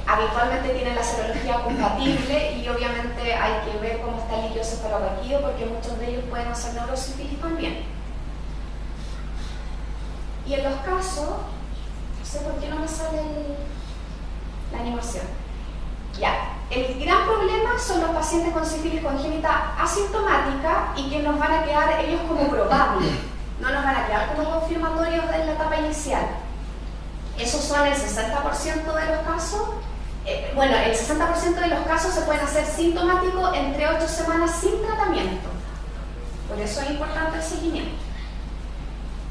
habitualmente tienen la serología compatible y obviamente hay que ver cómo está el líquido cefalorraquídeo porque muchos de ellos pueden hacer neurosífilis también. Y en los casos, no sé por qué no me sale la animación. Ya, el gran problema son los pacientes con sífilis congénita asintomática y que nos van a quedar ellos como probables, no nos van a quedar como confirmatorios en la etapa inicial. Esos son el 60% de los casos. Bueno, el 60% de los casos se pueden hacer sintomáticos entre 8 semanas sin tratamiento. Por eso es importante el seguimiento.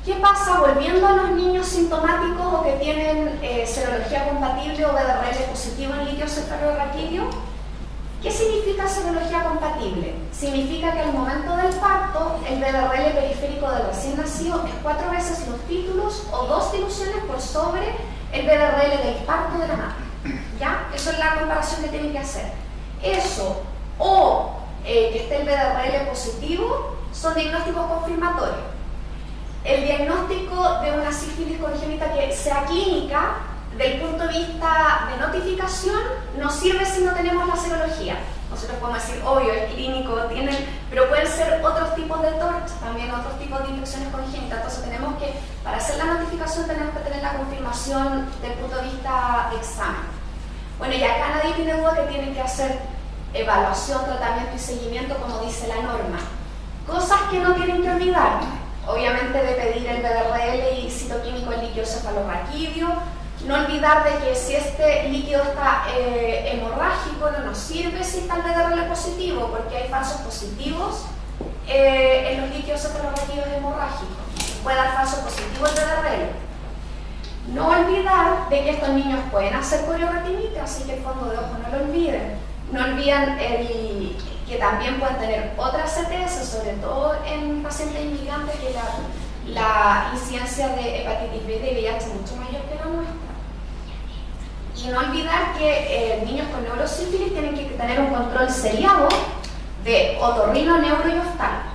¿Qué pasa volviendo a los niños sintomáticos o que tienen serología compatible o BDRL positivo en líquido cefalorraquídeo? ¿Qué significa serología compatible? Significa que al momento del parto, el BDRL periférico del recién nacido es 4 veces los títulos o 2 diluciones por sobre el BDRL del parto de la madre. ¿Ya? Eso es la comparación que tienen que hacer. Eso o que esté el BDRL positivo son diagnósticos confirmatorios. El diagnóstico de una sífilis congénita que sea clínica, del punto de vista de notificación, no sirve si no tenemos la serología. Nosotros podemos decir, obvio, es clínico, pero pueden ser otros tipos de TORCH, también otros tipos de infecciones congénitas. Entonces tenemos que, para hacer la notificación, tenemos que tener la confirmación del punto de vista de examen. Bueno, y acá nadie tiene duda que tienen que hacer evaluación, tratamiento y seguimiento, como dice la norma. Cosas que no tienen que olvidar. obviamente de pedir el BDRL y citoquímico en líquido cefalorraquídeo. No olvidar de que si este líquido está hemorrágico, no nos sirve si está el BDRL positivo, porque hay falsos positivos en los líquidos cefalorraquídeos hemorrágicos. Puede dar falso positivo el BDRL. No olvidar de que estos niños pueden hacer corioretinite, así que el fondo de ojo no lo olviden. No olviden que también pueden tener otras CTS, sobre todo en pacientes inmigrantes, que la incidencia de hepatitis B y de VIH es mucho mayor que la nuestra. Y no olvidar que niños con neurosífilis tienen que tener un control seriado de otorrino, neuro y oftalmo,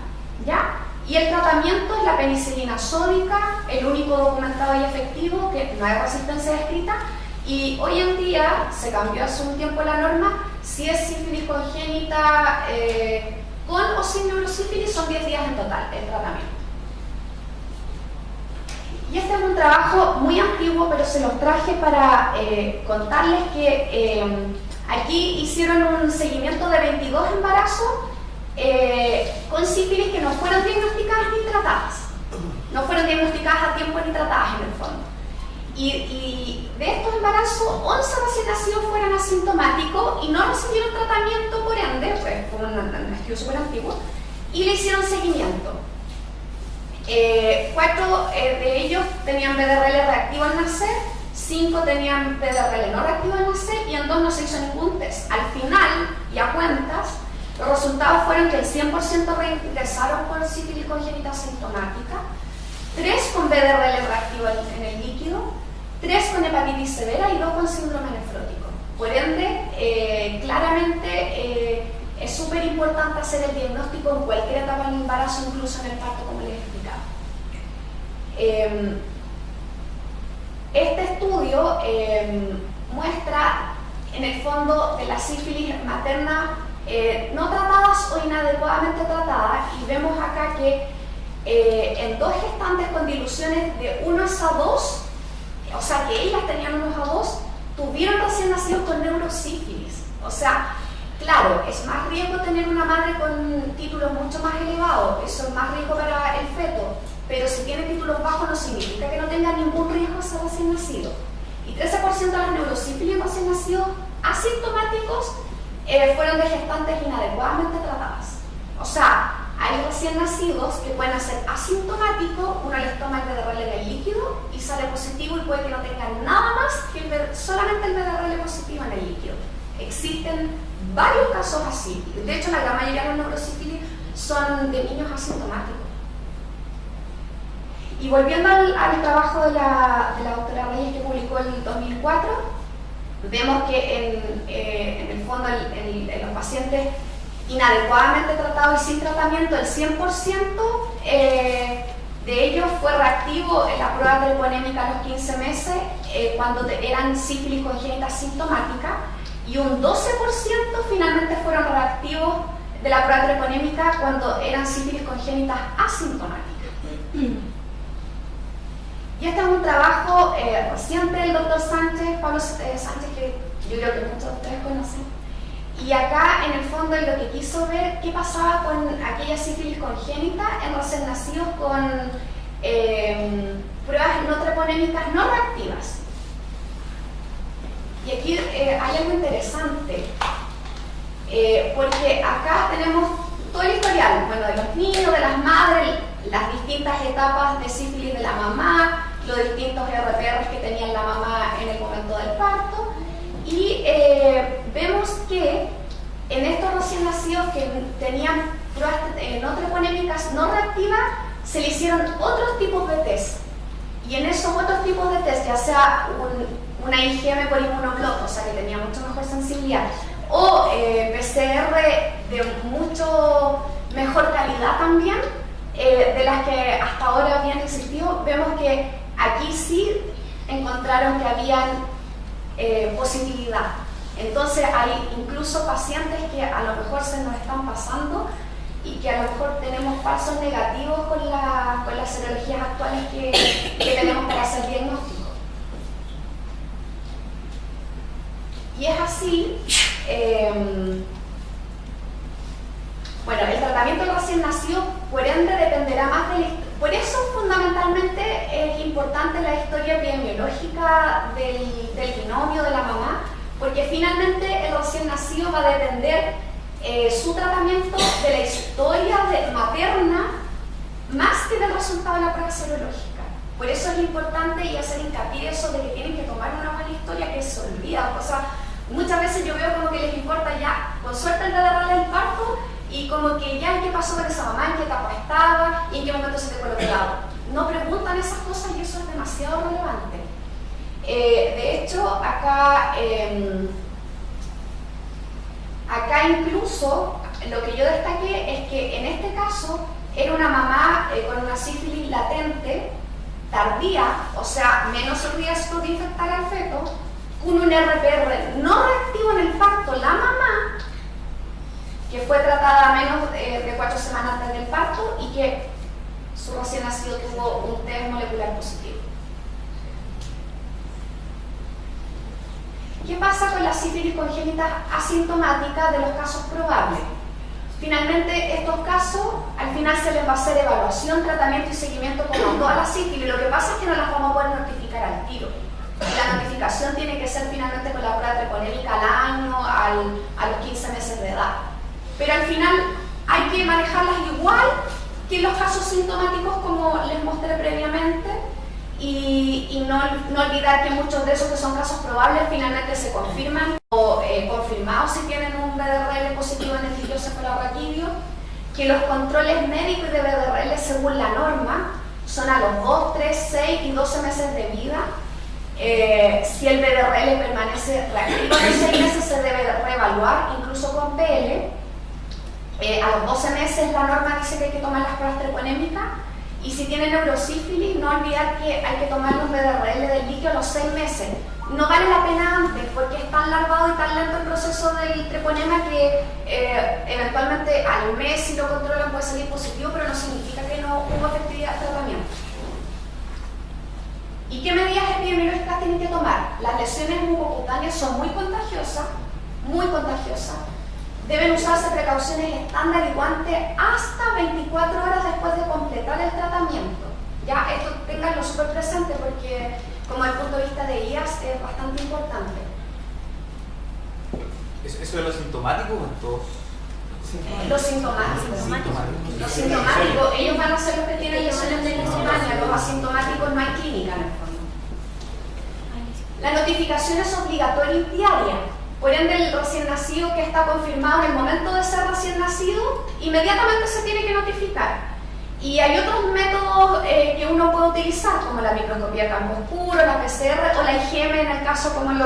¿ya? Y el tratamiento es la penicilina sódica, el único documentado y efectivo, que no hay resistencia descrita, y hoy en día se cambió hace un tiempo la norma. Si es sífilis congénita con o sin neurosífilis, son 10 días en total el tratamiento. Y este es un trabajo muy antiguo, pero se los traje para contarles que aquí hicieron un seguimiento de 22 embarazos con sífilis que no fueron diagnosticadas ni tratadas. No fueron diagnosticadas a tiempo ni tratadas en el fondo. Y de estos embarazos, 11 recién nacidos fueron asintomáticos y no recibieron tratamiento, por ende, pues fue un estudio súper antiguo, y le hicieron seguimiento. 4 de ellos tenían BDRL reactivo al nacer, 5 tenían BDRL no reactivo al nacer y en 2 no se hizo ningún test. Al final, y a cuentas, los resultados fueron que el 100% reingresaron con sífilis congénita asintomática, 3 con BDRL reactivo en el líquido, 3 con hepatitis severa y 2 con síndrome nefrótico. Por ende, claramente es súper importante hacer el diagnóstico en cualquier etapa del embarazo, incluso en el parto, como les he explicado. Este estudio muestra en el fondo de la sífilis materna no tratadas o inadecuadamente tratadas, y vemos acá que en 2 gestantes con diluciones de 1:2, o sea que ellas tenían 1:2, tuvieron recién nacidos con neurosífilis. O sea, claro, es más riesgo tener una madre con títulos mucho más elevados, eso es más riesgo para el feto, pero si tiene títulos bajos no significa que no tenga ningún riesgo ese recién nacido. Y 13% de las neurosífilis recién nacidos asintomáticos fueron de gestantes inadecuadamente tratadas. O sea, hay recién nacidos que pueden ser asintomáticos, uno les toma el BDRL en el líquido y sale positivo y puede que no tengan nada más que solamente el BDRL positivo en el líquido. Existen varios casos así. De hecho, la gran mayoría de los neurosífilis son de niños asintomáticos. Y volviendo al trabajo de la doctora Reyes, que publicó en el 2004, vemos que en el fondo en los pacientes inadecuadamente tratados y sin tratamiento, el 100% de ellos fue reactivo en la prueba treponémica a los 15 meses cuando eran sífilis congénita asintomática, y un 12% finalmente fueron reactivos de la prueba treponémica cuando eran sífilis congénitas asintomáticas. Y este es un trabajo reciente del doctor Sánchez, Pablo Sánchez, que yo creo que muchos de ustedes conocen. Y acá, en el fondo, lo que quiso ver qué pasaba con aquella sífilis congénita en recién nacidos con pruebas no treponémicas no reactivas. Y aquí hay algo interesante, porque acá tenemos todo el historial, bueno, de los niños, de las madres, las distintas etapas de sífilis de la mamá, los distintos RPRs que tenía la mamá en el momento del parto, y vemos que en estos recién nacidos que tenían pruebas no treponémicas no reactivas, se le hicieron otros tipos de test, y en esos otros tipos de test, ya sea una IgM por inmunoglot, o sea que tenía mucho mejor sensibilidad, o PCR de mucho mejor calidad también, de las que hasta ahora habían existido, vemos que aquí sí encontraron que habían positividad. Entonces hay incluso pacientes que a lo mejor se nos están pasando y que a lo mejor tenemos falsos negativos con las serologías actuales que tenemos para hacer diagnóstico. Y es así, bueno, el tratamiento del recién nacido por ende dependerá más del... Por eso importante la historia epidemiológica del binomio de la mamá, porque finalmente el recién nacido va a depender su tratamiento de la historia materna más que del resultado de la prueba serológica. Por eso es importante y hacer hincapié eso de que tienen que tomar una buena historia que se olvida. O sea, muchas veces yo veo como que les importa ya, con suerte el BDRL del parto, y como que ya qué pasó con esa mamá, en qué etapa estaba y en qué momento se te colocaba. No preguntan esas cosas y eso es demasiado relevante. De hecho, acá incluso lo que yo destaqué es que en este caso era una mamá con una sífilis latente, tardía, o sea, menos riesgo de infectar al feto, con un RPR no reactivo en el parto, la mamá, que fue tratada menos de 4 semanas antes del parto y que su recién nacido tuvo un test molecular positivo. ¿Qué pasa con la sífilis congénita asintomática de los casos probables? Finalmente, estos casos, al final se les va a hacer evaluación, tratamiento y seguimiento como toda la sífilis. Lo que pasa es que no las vamos a poder notificar al tiro. La notificación tiene que ser finalmente con la prueba treponémica al año, a los 15 meses de edad. Pero al final hay que manejarlas igual que los casos sintomáticos como les mostré previamente y no olvidar que muchos de esos que son casos probables finalmente se confirman o confirmados si tienen un BDRL positivo en el gliocefalorraquídeo, que los controles médicos y de BDRL según la norma son a los 2, 3, 6 y 12 meses de vida. Si el BDRL permanece reactivo en 6 meses se debe reevaluar, incluso con PL. A los 12 meses la norma dice que hay que tomar las pruebas treponémicas y si tiene neurosífilis no olvidar que hay que tomar los BDRL del líquido a los 6 meses. No vale la pena antes porque es tan larvado y tan lento el proceso del treponema que eventualmente al mes si lo controlan puede salir positivo, pero no significa que no hubo efectividad del tratamiento. ¿Y qué medidas epidemiológicas tienen que tomar? Las lesiones mucocutáneas son muy contagiosas, Deben usarse precauciones estándar y guantes hasta 24 horas después de completar el tratamiento. Ya, esto tenganlo súper presente porque, como desde el punto de vista de IAS, es bastante importante. ¿Eso es lo sintomático o en todos? Los sintomáticos, ellos van a ser los que tienen lesiones de leishmania, los asintomáticos no hay clínica en el fondo. La notificación es obligatoria y diaria. Por ende, el recién nacido que está confirmado en el momento de ser recién nacido, inmediatamente se tiene que notificar. Y hay otros métodos que uno puede utilizar, como la microscopía a campo oscuro, la PCR o la IgM, en el caso como el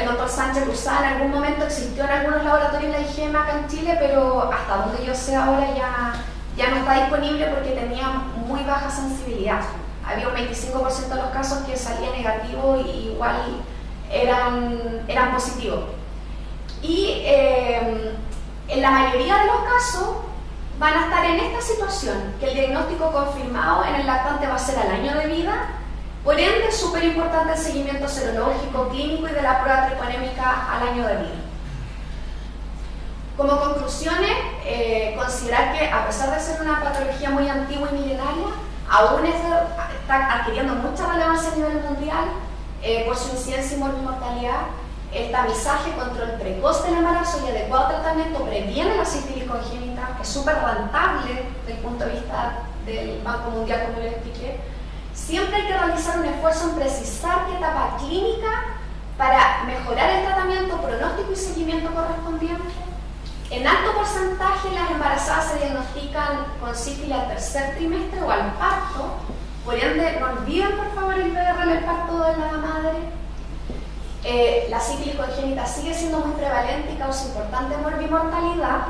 doctor Sánchez Luzán. En algún momento existió en algunos laboratorios la IgM acá en Chile, pero hasta donde yo sé ahora ya no está disponible porque tenía muy baja sensibilidad. Había un 25% de los casos que salía negativo y igual eran positivos. Y en la mayoría de los casos van a estar en esta situación, que el diagnóstico confirmado en el lactante va a ser al año de vida. Por ende, es súper importante el seguimiento serológico, clínico y de la prueba treponémica al año de vida. Como conclusiones, considerar que a pesar de ser una patología muy antigua y milenaria, aún está adquiriendo mucha relevancia a nivel mundial por su incidencia y mortalidad. El tamizaje, control precoz del embarazo y adecuado tratamiento previene la sífilis congénita, es súper rentable desde el punto de vista del Banco Mundial, como les expliqué. Siempre hay que realizar un esfuerzo en precisar qué etapa clínica para mejorar el tratamiento, pronóstico y seguimiento correspondiente. En alto porcentaje las embarazadas se diagnostican con sífilis al tercer trimestre o al parto. Por ende, no olviden por favor el BDRL del parto de la madre. La sífilis congénita sigue siendo muy prevalente y causa importante morbimortalidad.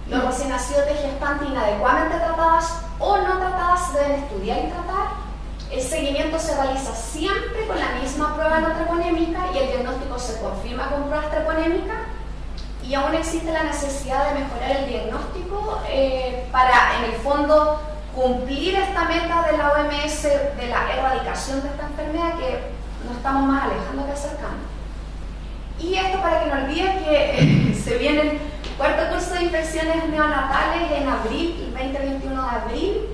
Los recién nacidos de gestantes inadecuadamente tratadas o no tratadas se deben estudiar y tratar. El seguimiento se realiza siempre con la misma prueba no treponémica y el diagnóstico se confirma con pruebas treponémicas. Y aún existe la necesidad de mejorar el diagnóstico para, en el fondo, cumplir esta meta de la OMS de la erradicación de esta enfermedad que nos estamos más alejando que acercando. Y esto para que no olviden que se viene el cuarto curso de infecciones neonatales en abril, el 20-21 de abril.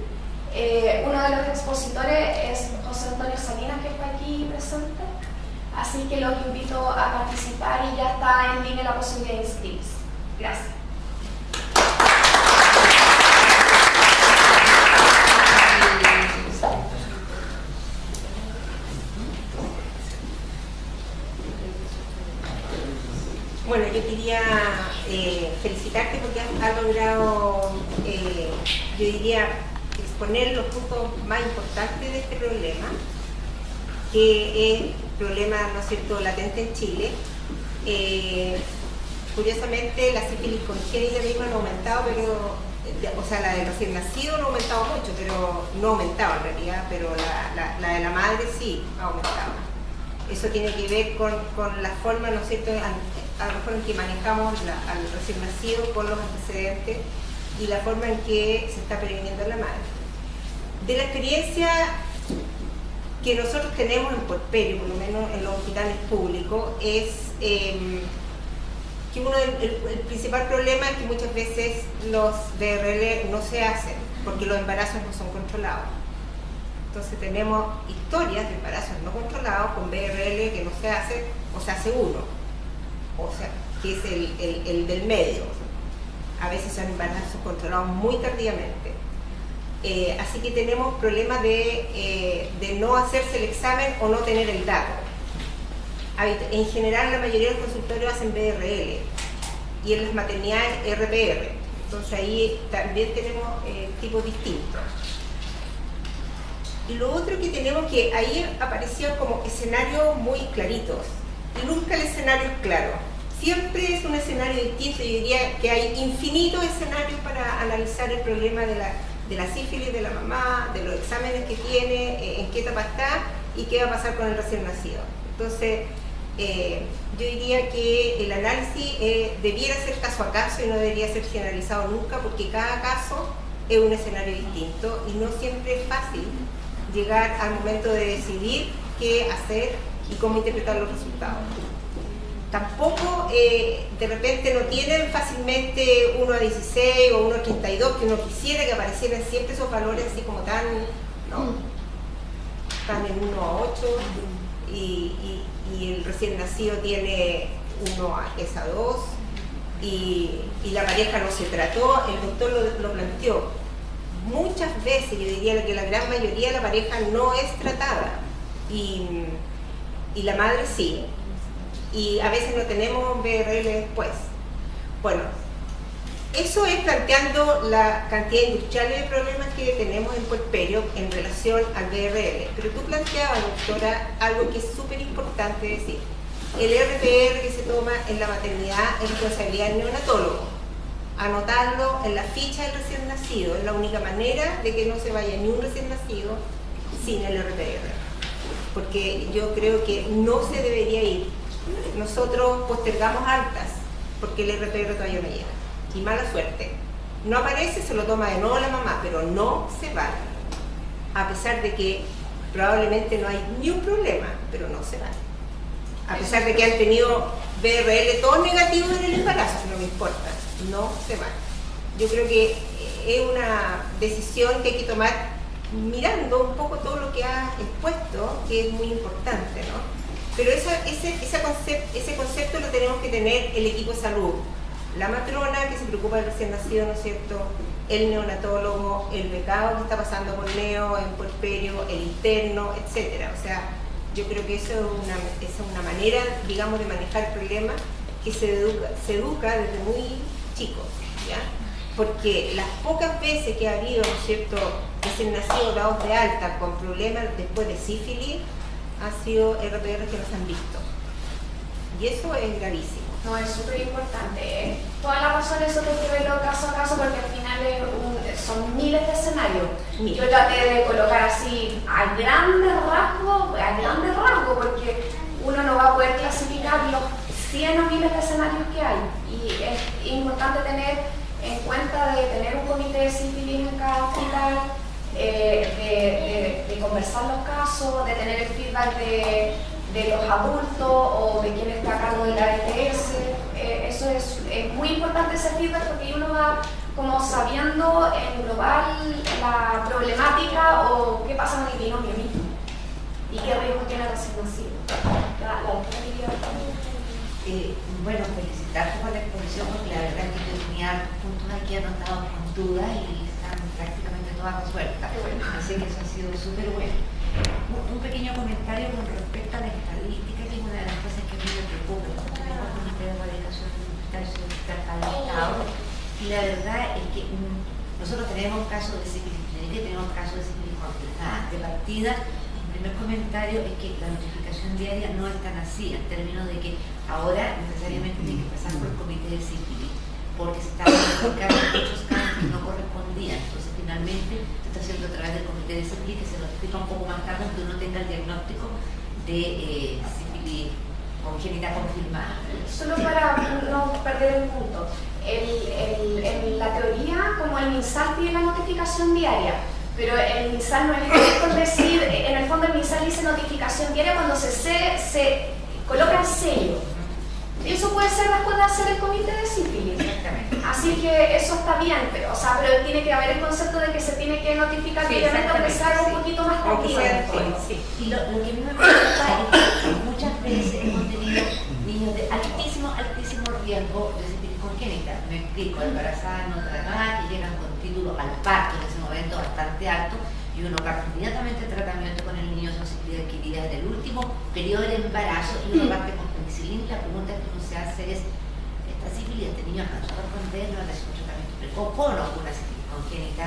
Uno de los expositores es Salinas, que está aquí presente. Así que los invito a participar y ya está en línea la posibilidad de inscribirse. Gracias. Bueno, yo quería felicitarte porque has logrado, yo diría, exponer los puntos más importantes de este problema, que es problema, ¿no es cierto?, latente en Chile. Curiosamente, la sífilis congénita misma no ha aumentado, pero, o sea, la del recién nacido no ha aumentado mucho, pero no ha aumentado en realidad, pero la de la madre sí ha aumentado. Eso tiene que ver con la forma, ¿no es cierto?, a lo mejor en que manejamos al recién nacido con los antecedentes y la forma en que se está previniendo la madre. De la experiencia que nosotros tenemos en puerperio, por lo menos en los hospitales públicos, es que el principal problema es que muchas veces los BRL no se hacen porque los embarazos no son controlados. Entonces tenemos historias de embarazos no controlados con BRL que no se hace o se hace uno, o sea, que es el del medio. A veces son embarazos controlados muy tardíamente. Así que tenemos problemas de no hacerse el examen o no tener el dato. En general la mayoría de los consultorios hacen BRL y en las maternidades RPR. Entonces ahí también tenemos tipos distintos. Y lo otro que tenemos, que ahí aparecían como escenarios muy claritos. Nunca el escenario es claro. Siempre es un escenario distinto. Yo diría que hay infinitos escenarios para analizar el problema de la sífilis de la mamá, de los exámenes que tiene, en qué etapa está y qué va a pasar con el recién nacido. Entonces, yo diría que el análisis debiera ser caso a caso y no debería ser generalizado nunca, porque cada caso es un escenario distinto y no siempre es fácil llegar al momento de decidir qué hacer y cómo interpretar los resultados. Tampoco de repente no tienen fácilmente 1 a 16 o 1 a 32, que uno quisiera que aparecieran siempre esos valores así como tan, ¿no? Están en 1 a 8 y el recién nacido tiene 1 a 2 y la pareja no se trató. El doctor lo planteó. Muchas veces, yo diría que la gran mayoría de la pareja no es tratada y la madre sí. Y a veces no tenemos BRL después. Bueno, eso es planteando la cantidad industrial de problemas que tenemos en puerperio en relación al BRL. Pero tú planteabas, doctora, algo que es súper importante decir. El RPR que se toma en la maternidad es responsabilidad del neonatólogo. Anotarlo en la ficha del recién nacido es la única manera de que no se vaya ni un recién nacido sin el RPR. Porque yo creo que no se debería ir. Nosotros postergamos altas porque el RPR todavía no llega. Y mala suerte. No aparece, se lo toma de nuevo la mamá, pero no se va. A pesar de que probablemente no hay ni un problema, pero no se va. A pesar de que han tenido BRL todos negativos en el embarazo, no me importa, no se va. Yo creo que es una decisión que hay que tomar mirando un poco todo lo que ha expuesto, que es muy importante, ¿no? Pero ese concepto lo tenemos que tener el equipo de salud. La matrona que se preocupa del recién nacido, ¿no es cierto? El neonatólogo, el becado que está pasando por neo, en puerperio, el interno, etcétera. O sea, yo creo que eso es una manera, digamos, de manejar el problema que se educa desde muy chicos, ¿ya? Porque las pocas veces que ha habido, ¿no es cierto?, recién nacidos dados de alta con problemas después de sífilis, han sido RPR que nos han visto. Y eso es gravísimo. No, es súper importante. Toda la razón, eso que hay que verlo caso a caso, porque al final son miles de escenarios. Yo traté de colocar así a grandes rasgos, porque uno no va a poder clasificar los 100 o miles de escenarios que hay. Y es importante tener en cuenta de tener un comité de sífilis en cada hospital, de conversar los casos, de tener el feedback de los adultos o de quien está a cargo de la ETS. Eso es muy importante, ese feedback, porque uno va como sabiendo en global la problemática o qué pasa con el binomio mismo y qué masivo. La doctora quería Bueno, felicitarte por la exposición, porque la verdad es que yo tenía puntos aquí anotados con dudas y están prácticamente todas resueltas. Bueno. Así que eso ha sido súper bueno. Un pequeño comentario con respecto a la estadística, que es una de las cosas que a mí me preocupa. Nosotros tenemos el Comité de Erradicación del Estado, y la verdad es que nosotros tenemos casos de sífilis clínica y tenemos casos de sífilis confirmada. De partida, el primer comentario es que la notificación diaria no es tan así, en términos de que ahora necesariamente tiene que pasar por el comité de sífilis, porque se están notificando muchos casos que no correspondían. Entonces, finalmente, se está haciendo a través del comité de sífilis, que se notifica un poco más tarde, aunque uno tenga el diagnóstico de sífilis congénita confirmada. Solo para no perder el punto, en la teoría, como el MinSal pide la notificación diaria, pero el MinSal no es por decir, en el fondo el MinSal dice notificación diaria cuando se coloca el sello. Y eso puede ser después de hacer el comité de sífilis. Exactamente. Así que eso está bien, pero tiene que haber el concepto de que se tiene que notificar diariamente, aunque sea algo un poquito más tranquilo. Y lo que a mí me preocupa es que muchas veces hemos tenido niños de altísimo riesgo de sífilis congénita. Me explico, embarazadas en otra edad, que llegan con título al parto en ese momento bastante alto, y uno parte inmediatamente el tratamiento con el niño, son sífilis adquiridas en el último periodo del embarazo, y uno parte con penicilina. La pregunta que uno se hace es: ¿esta sífilis de este niño alcanzó a responder? ¿No le hace un tratamiento precoz con una sífilis congénita?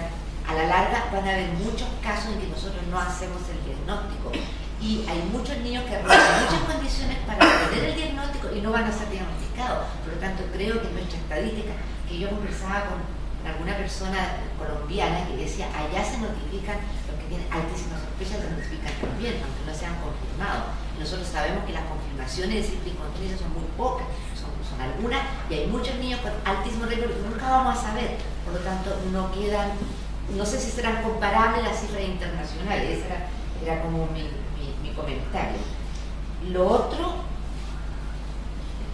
A la larga van a haber muchos casos en que nosotros no hacemos el diagnóstico, y hay muchos niños que reúnen muchas condiciones para tener el diagnóstico y no van a ser diagnosticados. Por lo tanto, creo que nuestra estadística, que yo conversaba con alguna persona colombiana que decía, allá se notifican los que tienen altísimas sospechas, los notifican también, aunque no sean confirmados. Y nosotros sabemos que las confirmaciones de sífilis congénita son muy pocas, son algunas, y hay muchos niños con altísimo riesgo que nunca vamos a saber. Por lo tanto, no quedan, no sé si serán comparables las cifras internacionales. Esa era como mi comentario. Lo otro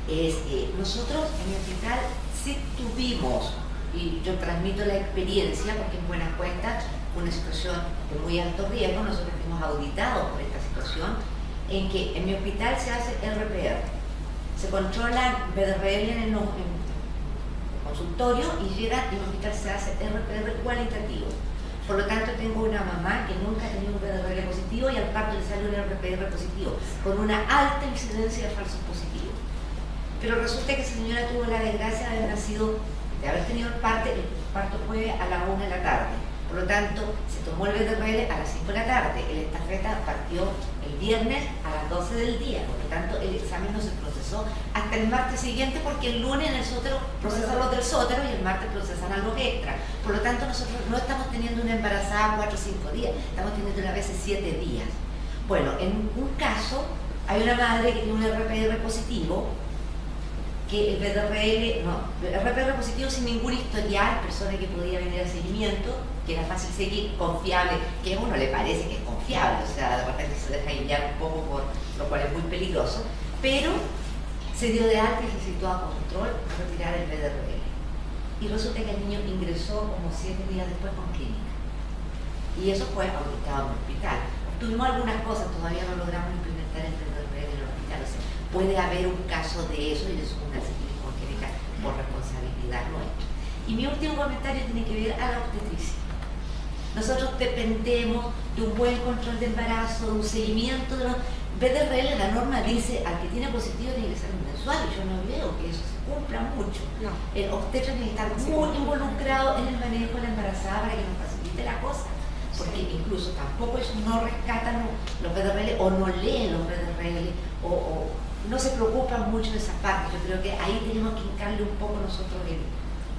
es que nosotros en el hospital sí tuvimos, y yo transmito la experiencia porque en buenas cuentas una situación de muy alto riesgo. Nosotros fuimos auditados por esta situación, en que en mi hospital se hace RPR, se controlan BDRL en el consultorio y llega, y en el hospital se hace RPR cualitativo. Por lo tanto, tengo una mamá que nunca ha tenido un BDRL positivo y al parto le sale un RPR positivo, con una alta incidencia de falsos positivos. Pero resulta que esa señora tuvo la desgracia de haber tenido el parto fue a la 1 de la tarde. Por lo tanto, se tomó el BDRL a las 5 de la tarde, el estafeta partió el viernes a las 12 del día, por lo tanto el examen no se procesó hasta el martes siguiente, porque el lunes en el sótero procesan los del sótero y el martes procesan a los extra. Por lo tanto, nosotros no estamos teniendo una embarazada 4 o 5 días, estamos teniendo a veces 7 días. Bueno, en un caso hay una madre que tiene un RPR positivo, que el RPR positivo sin ningún historial, persona que podía venir a seguimiento, que era fácil seguir, confiable, que a uno le parece que es confiable, o sea, de repente se deja guiar un poco, por lo cual es muy peligroso, pero se dio de alta y se situó a control a retirar el BDRL. Y resulta que el niño ingresó como 7 días después con clínica. Y eso fue auditado en el hospital. Obtuvimos algunas cosas, todavía no logramos implementar el BDRL en el hospital, o sea, puede haber un caso de eso, y eso es una sífilis congénita por responsabilidad nuestra. Y mi último comentario tiene que ver a la obstetricia. Nosotros dependemos de un buen control de embarazo, de un seguimiento de los BDRL. La norma dice al que tiene positivo tiene que ser mensual, y yo no veo que eso se cumpla mucho. No. El obstetra tiene que estar muy involucrado en el manejo de la embarazada para que nos facilite la cosa, porque incluso tampoco ellos no rescatan los BDRL o no leen los BDRL o no se preocupan mucho de esa parte. Yo creo que ahí tenemos que hincarle un poco nosotros en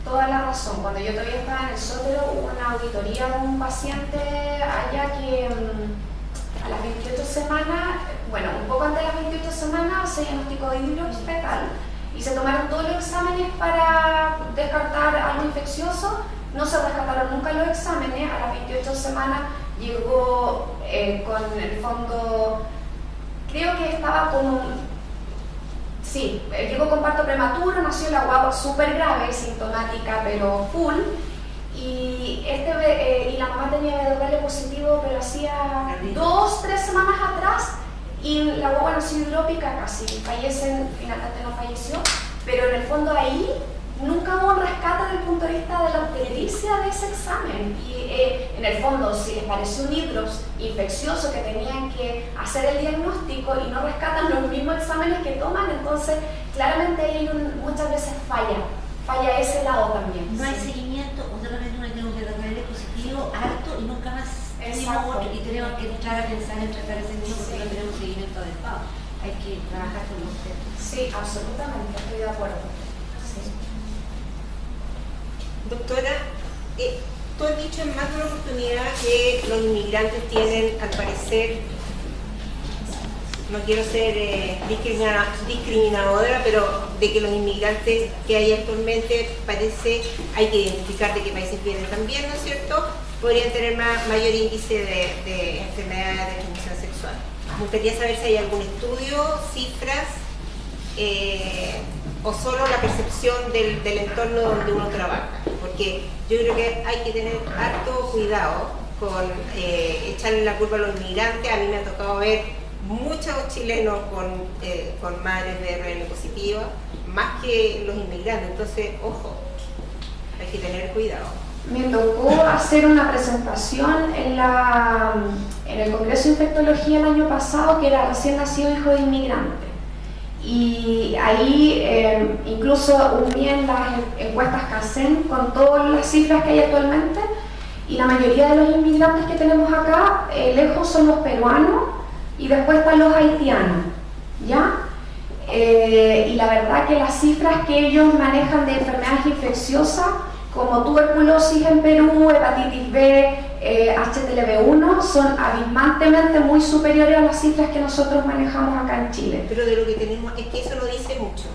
toda la razón. Cuando yo todavía estaba en el sótero, hubo una auditoría de un paciente allá que a las 28 semanas, bueno, un poco antes de las 28 semanas se diagnosticó hidrox fetal y se tomaron todos los exámenes para descartar algo infeccioso. No se rescataron nunca los exámenes. A las 28 semanas llegó con el fondo, creo que estaba con sí, llegó con parto prematuro, nació la guagua súper grave, sintomática pero full, y la mamá tenía BDRL positivo, pero hacía 2 o 3 semanas atrás y la guagua nació hidrópica casi, fallecen, finalmente no falleció, pero en el fondo ahí nunca hubo un rescate desde el punto de vista de la obstetricia de ese examen. Y en el fondo, si les pareció un hidrops infeccioso que tenían que hacer el diagnóstico y no rescatan los mismos exámenes que toman, entonces claramente ahí hay muchas veces falla ese lado también. No hay Sí. seguimiento, o de repente uno tiene un PDR positivo alto y nunca más tenemos Exacto. otro, y tenemos que entrar a pensar en tratar ese niño porque no tenemos seguimiento adecuado. Hay que trabajar con los centros. Sí, absolutamente, estoy de acuerdo. Sí. Doctora, tú has dicho en más de una oportunidad que los inmigrantes tienen, al parecer, no quiero ser discriminadora, pero de que los inmigrantes que hay actualmente parece, hay que identificar de qué países vienen también, ¿no es cierto? Podrían tener mayor índice de enfermedades de transmisión sexual. Me gustaría saber si hay algún estudio, cifras, o solo la percepción del entorno donde uno trabaja, porque yo creo que hay que tener harto cuidado con echarle la culpa a los inmigrantes. A mí me ha tocado ver muchos chilenos con madres BRL positivas, más que los inmigrantes, entonces, ojo, hay que tener cuidado. Me tocó hacer una presentación en el Congreso de Infectología el año pasado, que era recién nacido hijo de inmigrante. Y ahí incluso uní en las encuestas CACEN con todas las cifras que hay actualmente, y la mayoría de los inmigrantes que tenemos acá, lejos son los peruanos y después están los haitianos, ¿ya? Y la verdad que las cifras que ellos manejan de enfermedades infecciosas, como tuberculosis en Perú, hepatitis B, HTLV1, son abismantemente muy superiores a las cifras que nosotros manejamos acá en Chile. Pero de lo que tenemos, es que eso no dice mucho,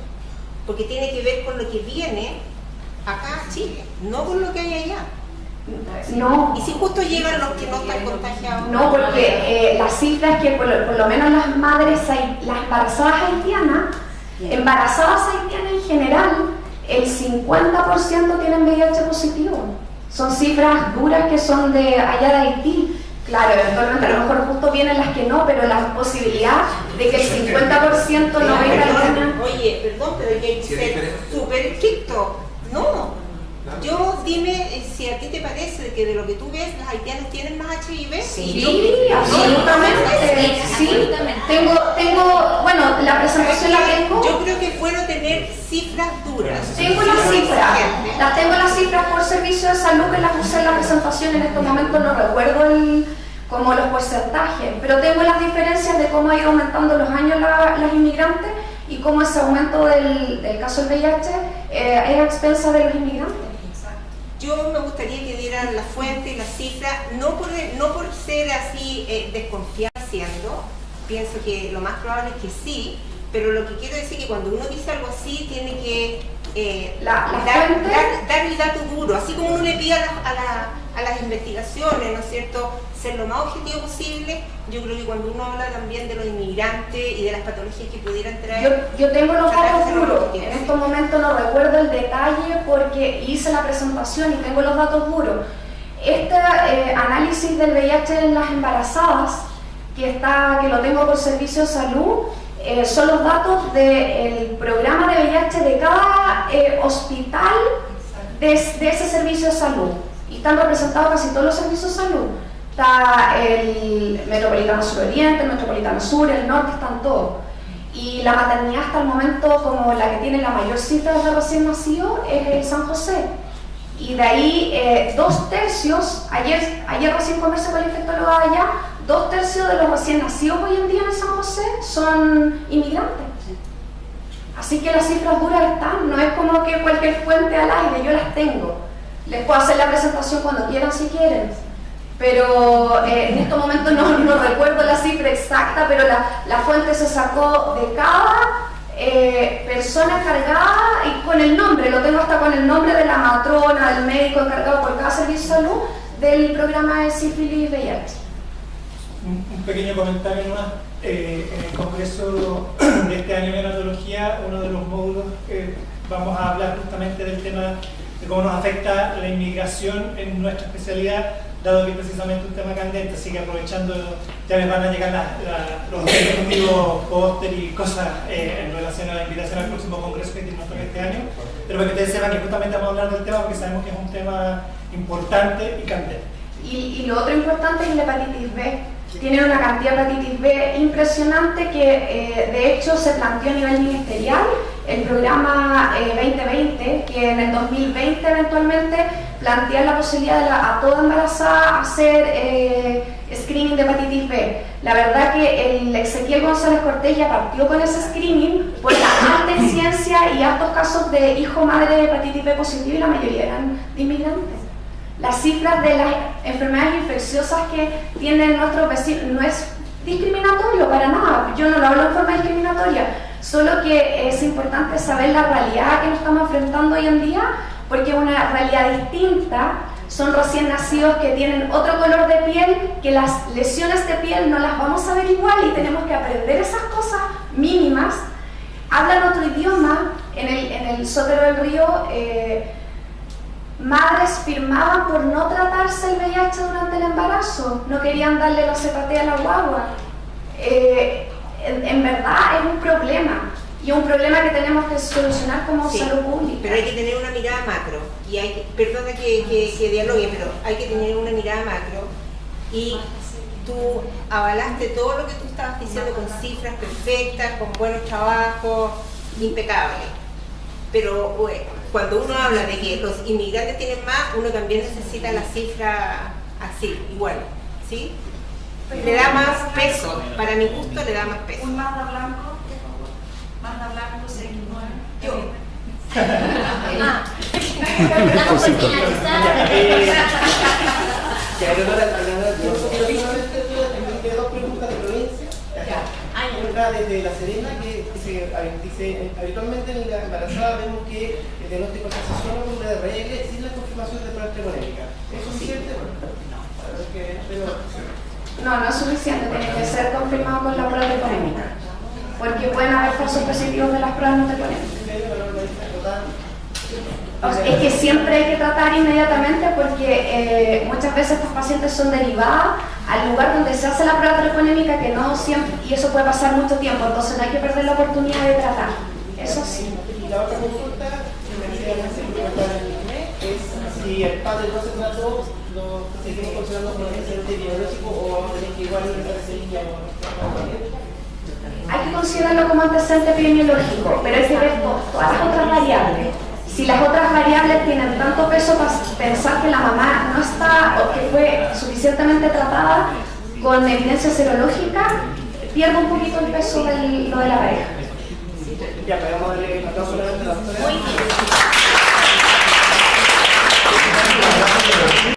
porque tiene que ver con lo que viene acá a Chile, no con lo que hay allá. No, Y si justo llegan los que no están contagiados. no, porque la cifra es que por lo menos las madres, las embarazadas haitianas en general, el 50% tienen VIH positivo. Son cifras duras que son de allá de Haití. Claro, eventualmente a lo mejor justo vienen las que no, pero la posibilidad de que el 50% no venga a Oye, perdón, pero hay que ser súper estricto. No. Yo dime si a ti te parece que de lo que tú ves, los haitianos tienen más HIV. Sí, absolutamente. Sí, tengo, bueno, la presentación la tengo. Yo creo que es bueno tener cifras duras. Tengo las cifras por servicio de salud que las puse en la presentación. En estos momentos no recuerdo como los porcentajes, pero tengo las diferencias de cómo ha ido aumentando los años las inmigrantes y cómo ese aumento del caso del VIH es a expensas de los inmigrantes. Yo me gustaría que dieran la fuente y la cifra, no por ser así desconfiando, pienso que lo más probable es que sí, pero lo que quiero decir es que cuando uno dice algo así, tiene que dar el dato duro, así como uno le pide a las investigaciones, ¿no es cierto?, ser lo más objetivo posible. Yo creo que cuando uno habla también de los inmigrantes y de las patologías que pudieran traer... Yo tengo los datos duros, en estos momentos no recuerdo el detalle porque hice la presentación y tengo los datos duros. Este análisis del VIH en las embarazadas, que lo tengo por servicio de salud, son los datos del programa de VIH de cada hospital de ese servicio de salud. Y están representados casi todos los servicios de salud. Está el Metropolitano Suroriente, el Metropolitano Sur, el Norte, están todos. Y la maternidad hasta el momento, como la que tiene la mayor cifra de recién nacido, es el San José. Y de ahí 2/3, ayer recién conversé con la infectóloga allá, 2/3 de los recién nacidos hoy en día en el San José son inmigrantes. Así que las cifras duras están, no es como que cualquier fuente al aire, yo las tengo. Les puedo hacer la presentación cuando quieran, si quieren. Pero en estos momentos no recuerdo la cifra exacta, pero la fuente se sacó de cada persona encargada y con el nombre, lo tengo hasta con el nombre de la matrona, del médico encargado por cada servicio de salud del programa de sífilis VIH. Un pequeño comentario más. En el congreso de este año de neonatología, uno de los módulos vamos a hablar justamente del tema de cómo nos afecta la inmigración en nuestra especialidad dado que es precisamente un tema candente, así que aprovechando, ya les van a llegar los respectivos póster y cosas en relación a la invitación al próximo congreso que nos toca este año, pero para que ustedes sepan que justamente vamos a hablar del tema porque sabemos que es un tema importante y candente. Y lo otro importante es la hepatitis B. Tienen una cantidad de hepatitis B impresionante que de hecho se planteó a nivel ministerial el programa 2020, que en el 2020 eventualmente plantea la posibilidad de a toda embarazada hacer screening de hepatitis B. La verdad que el Ezequiel González Cortés ya partió con ese screening por la alta incidencia y altos casos de hijo-madre de hepatitis B positivo y la mayoría eran de inmigrantes. Las cifras de las enfermedades infecciosas que tienen nuestros vecinos no es discriminatorio para nada, yo no lo hablo en forma discriminatoria, solo que es importante saber la realidad que nos estamos enfrentando hoy en día, porque es una realidad distinta, son recién nacidos que tienen otro color de piel, que las lesiones de piel no las vamos a ver igual y tenemos que aprender esas cosas mínimas. Hablan otro idioma, en el Sotero del Río, madres firmaban por no tratarse el VIH durante el embarazo, no querían darle la CPT a la guagua. En verdad es un problema, y un problema que tenemos que solucionar como salud pública. Pero hay que tener una mirada macro, y hay que, perdona que dialogue, pero hay que tener una mirada macro, y tú avalaste todo lo que tú estabas diciendo con cifras perfectas, con buenos trabajos, impecables. Pero cuando uno habla de que los inmigrantes tienen más, uno también necesita la cifra así, igual, ¿sí? Le da más peso, para mi gusto le da más peso. Un Mazda blanco CX9. Yo. Estamos por finalizar. Ya, yo no la tengo dos preguntas de provincia. Una desde La Serena, que dice habitualmente en la embarazada vemos que el diagnóstico se hace solo con BRL sin la confirmación de prueba treponémica. ¿Es suficiente? No, no es suficiente, tiene que ser confirmado con la prueba treponémica, porque pueden haber falsos positivos de las pruebas no treponémicas. Es que siempre hay que tratar inmediatamente porque muchas veces estas pacientes son derivadas al lugar donde se hace la prueba treponémica, que no siempre, y eso puede pasar mucho tiempo, entonces no hay que perder la oportunidad de tratar. Eso sí. Y la otra consulta, es si el padre no se trató, lo seguimos considerando como antecedente biológico o vamos a tener que igual recibir. Hay que considerarlo como antecedente epidemiológico, pero hay que ver todas las otras variables. Si las otras variables tienen tanto peso para pensar que la mamá no está o que fue suficientemente tratada con evidencia serológica, pierde un poquito el peso de lo de la pareja. Ya, pero vamos a darle el aplauso a la doctora. Muy bien.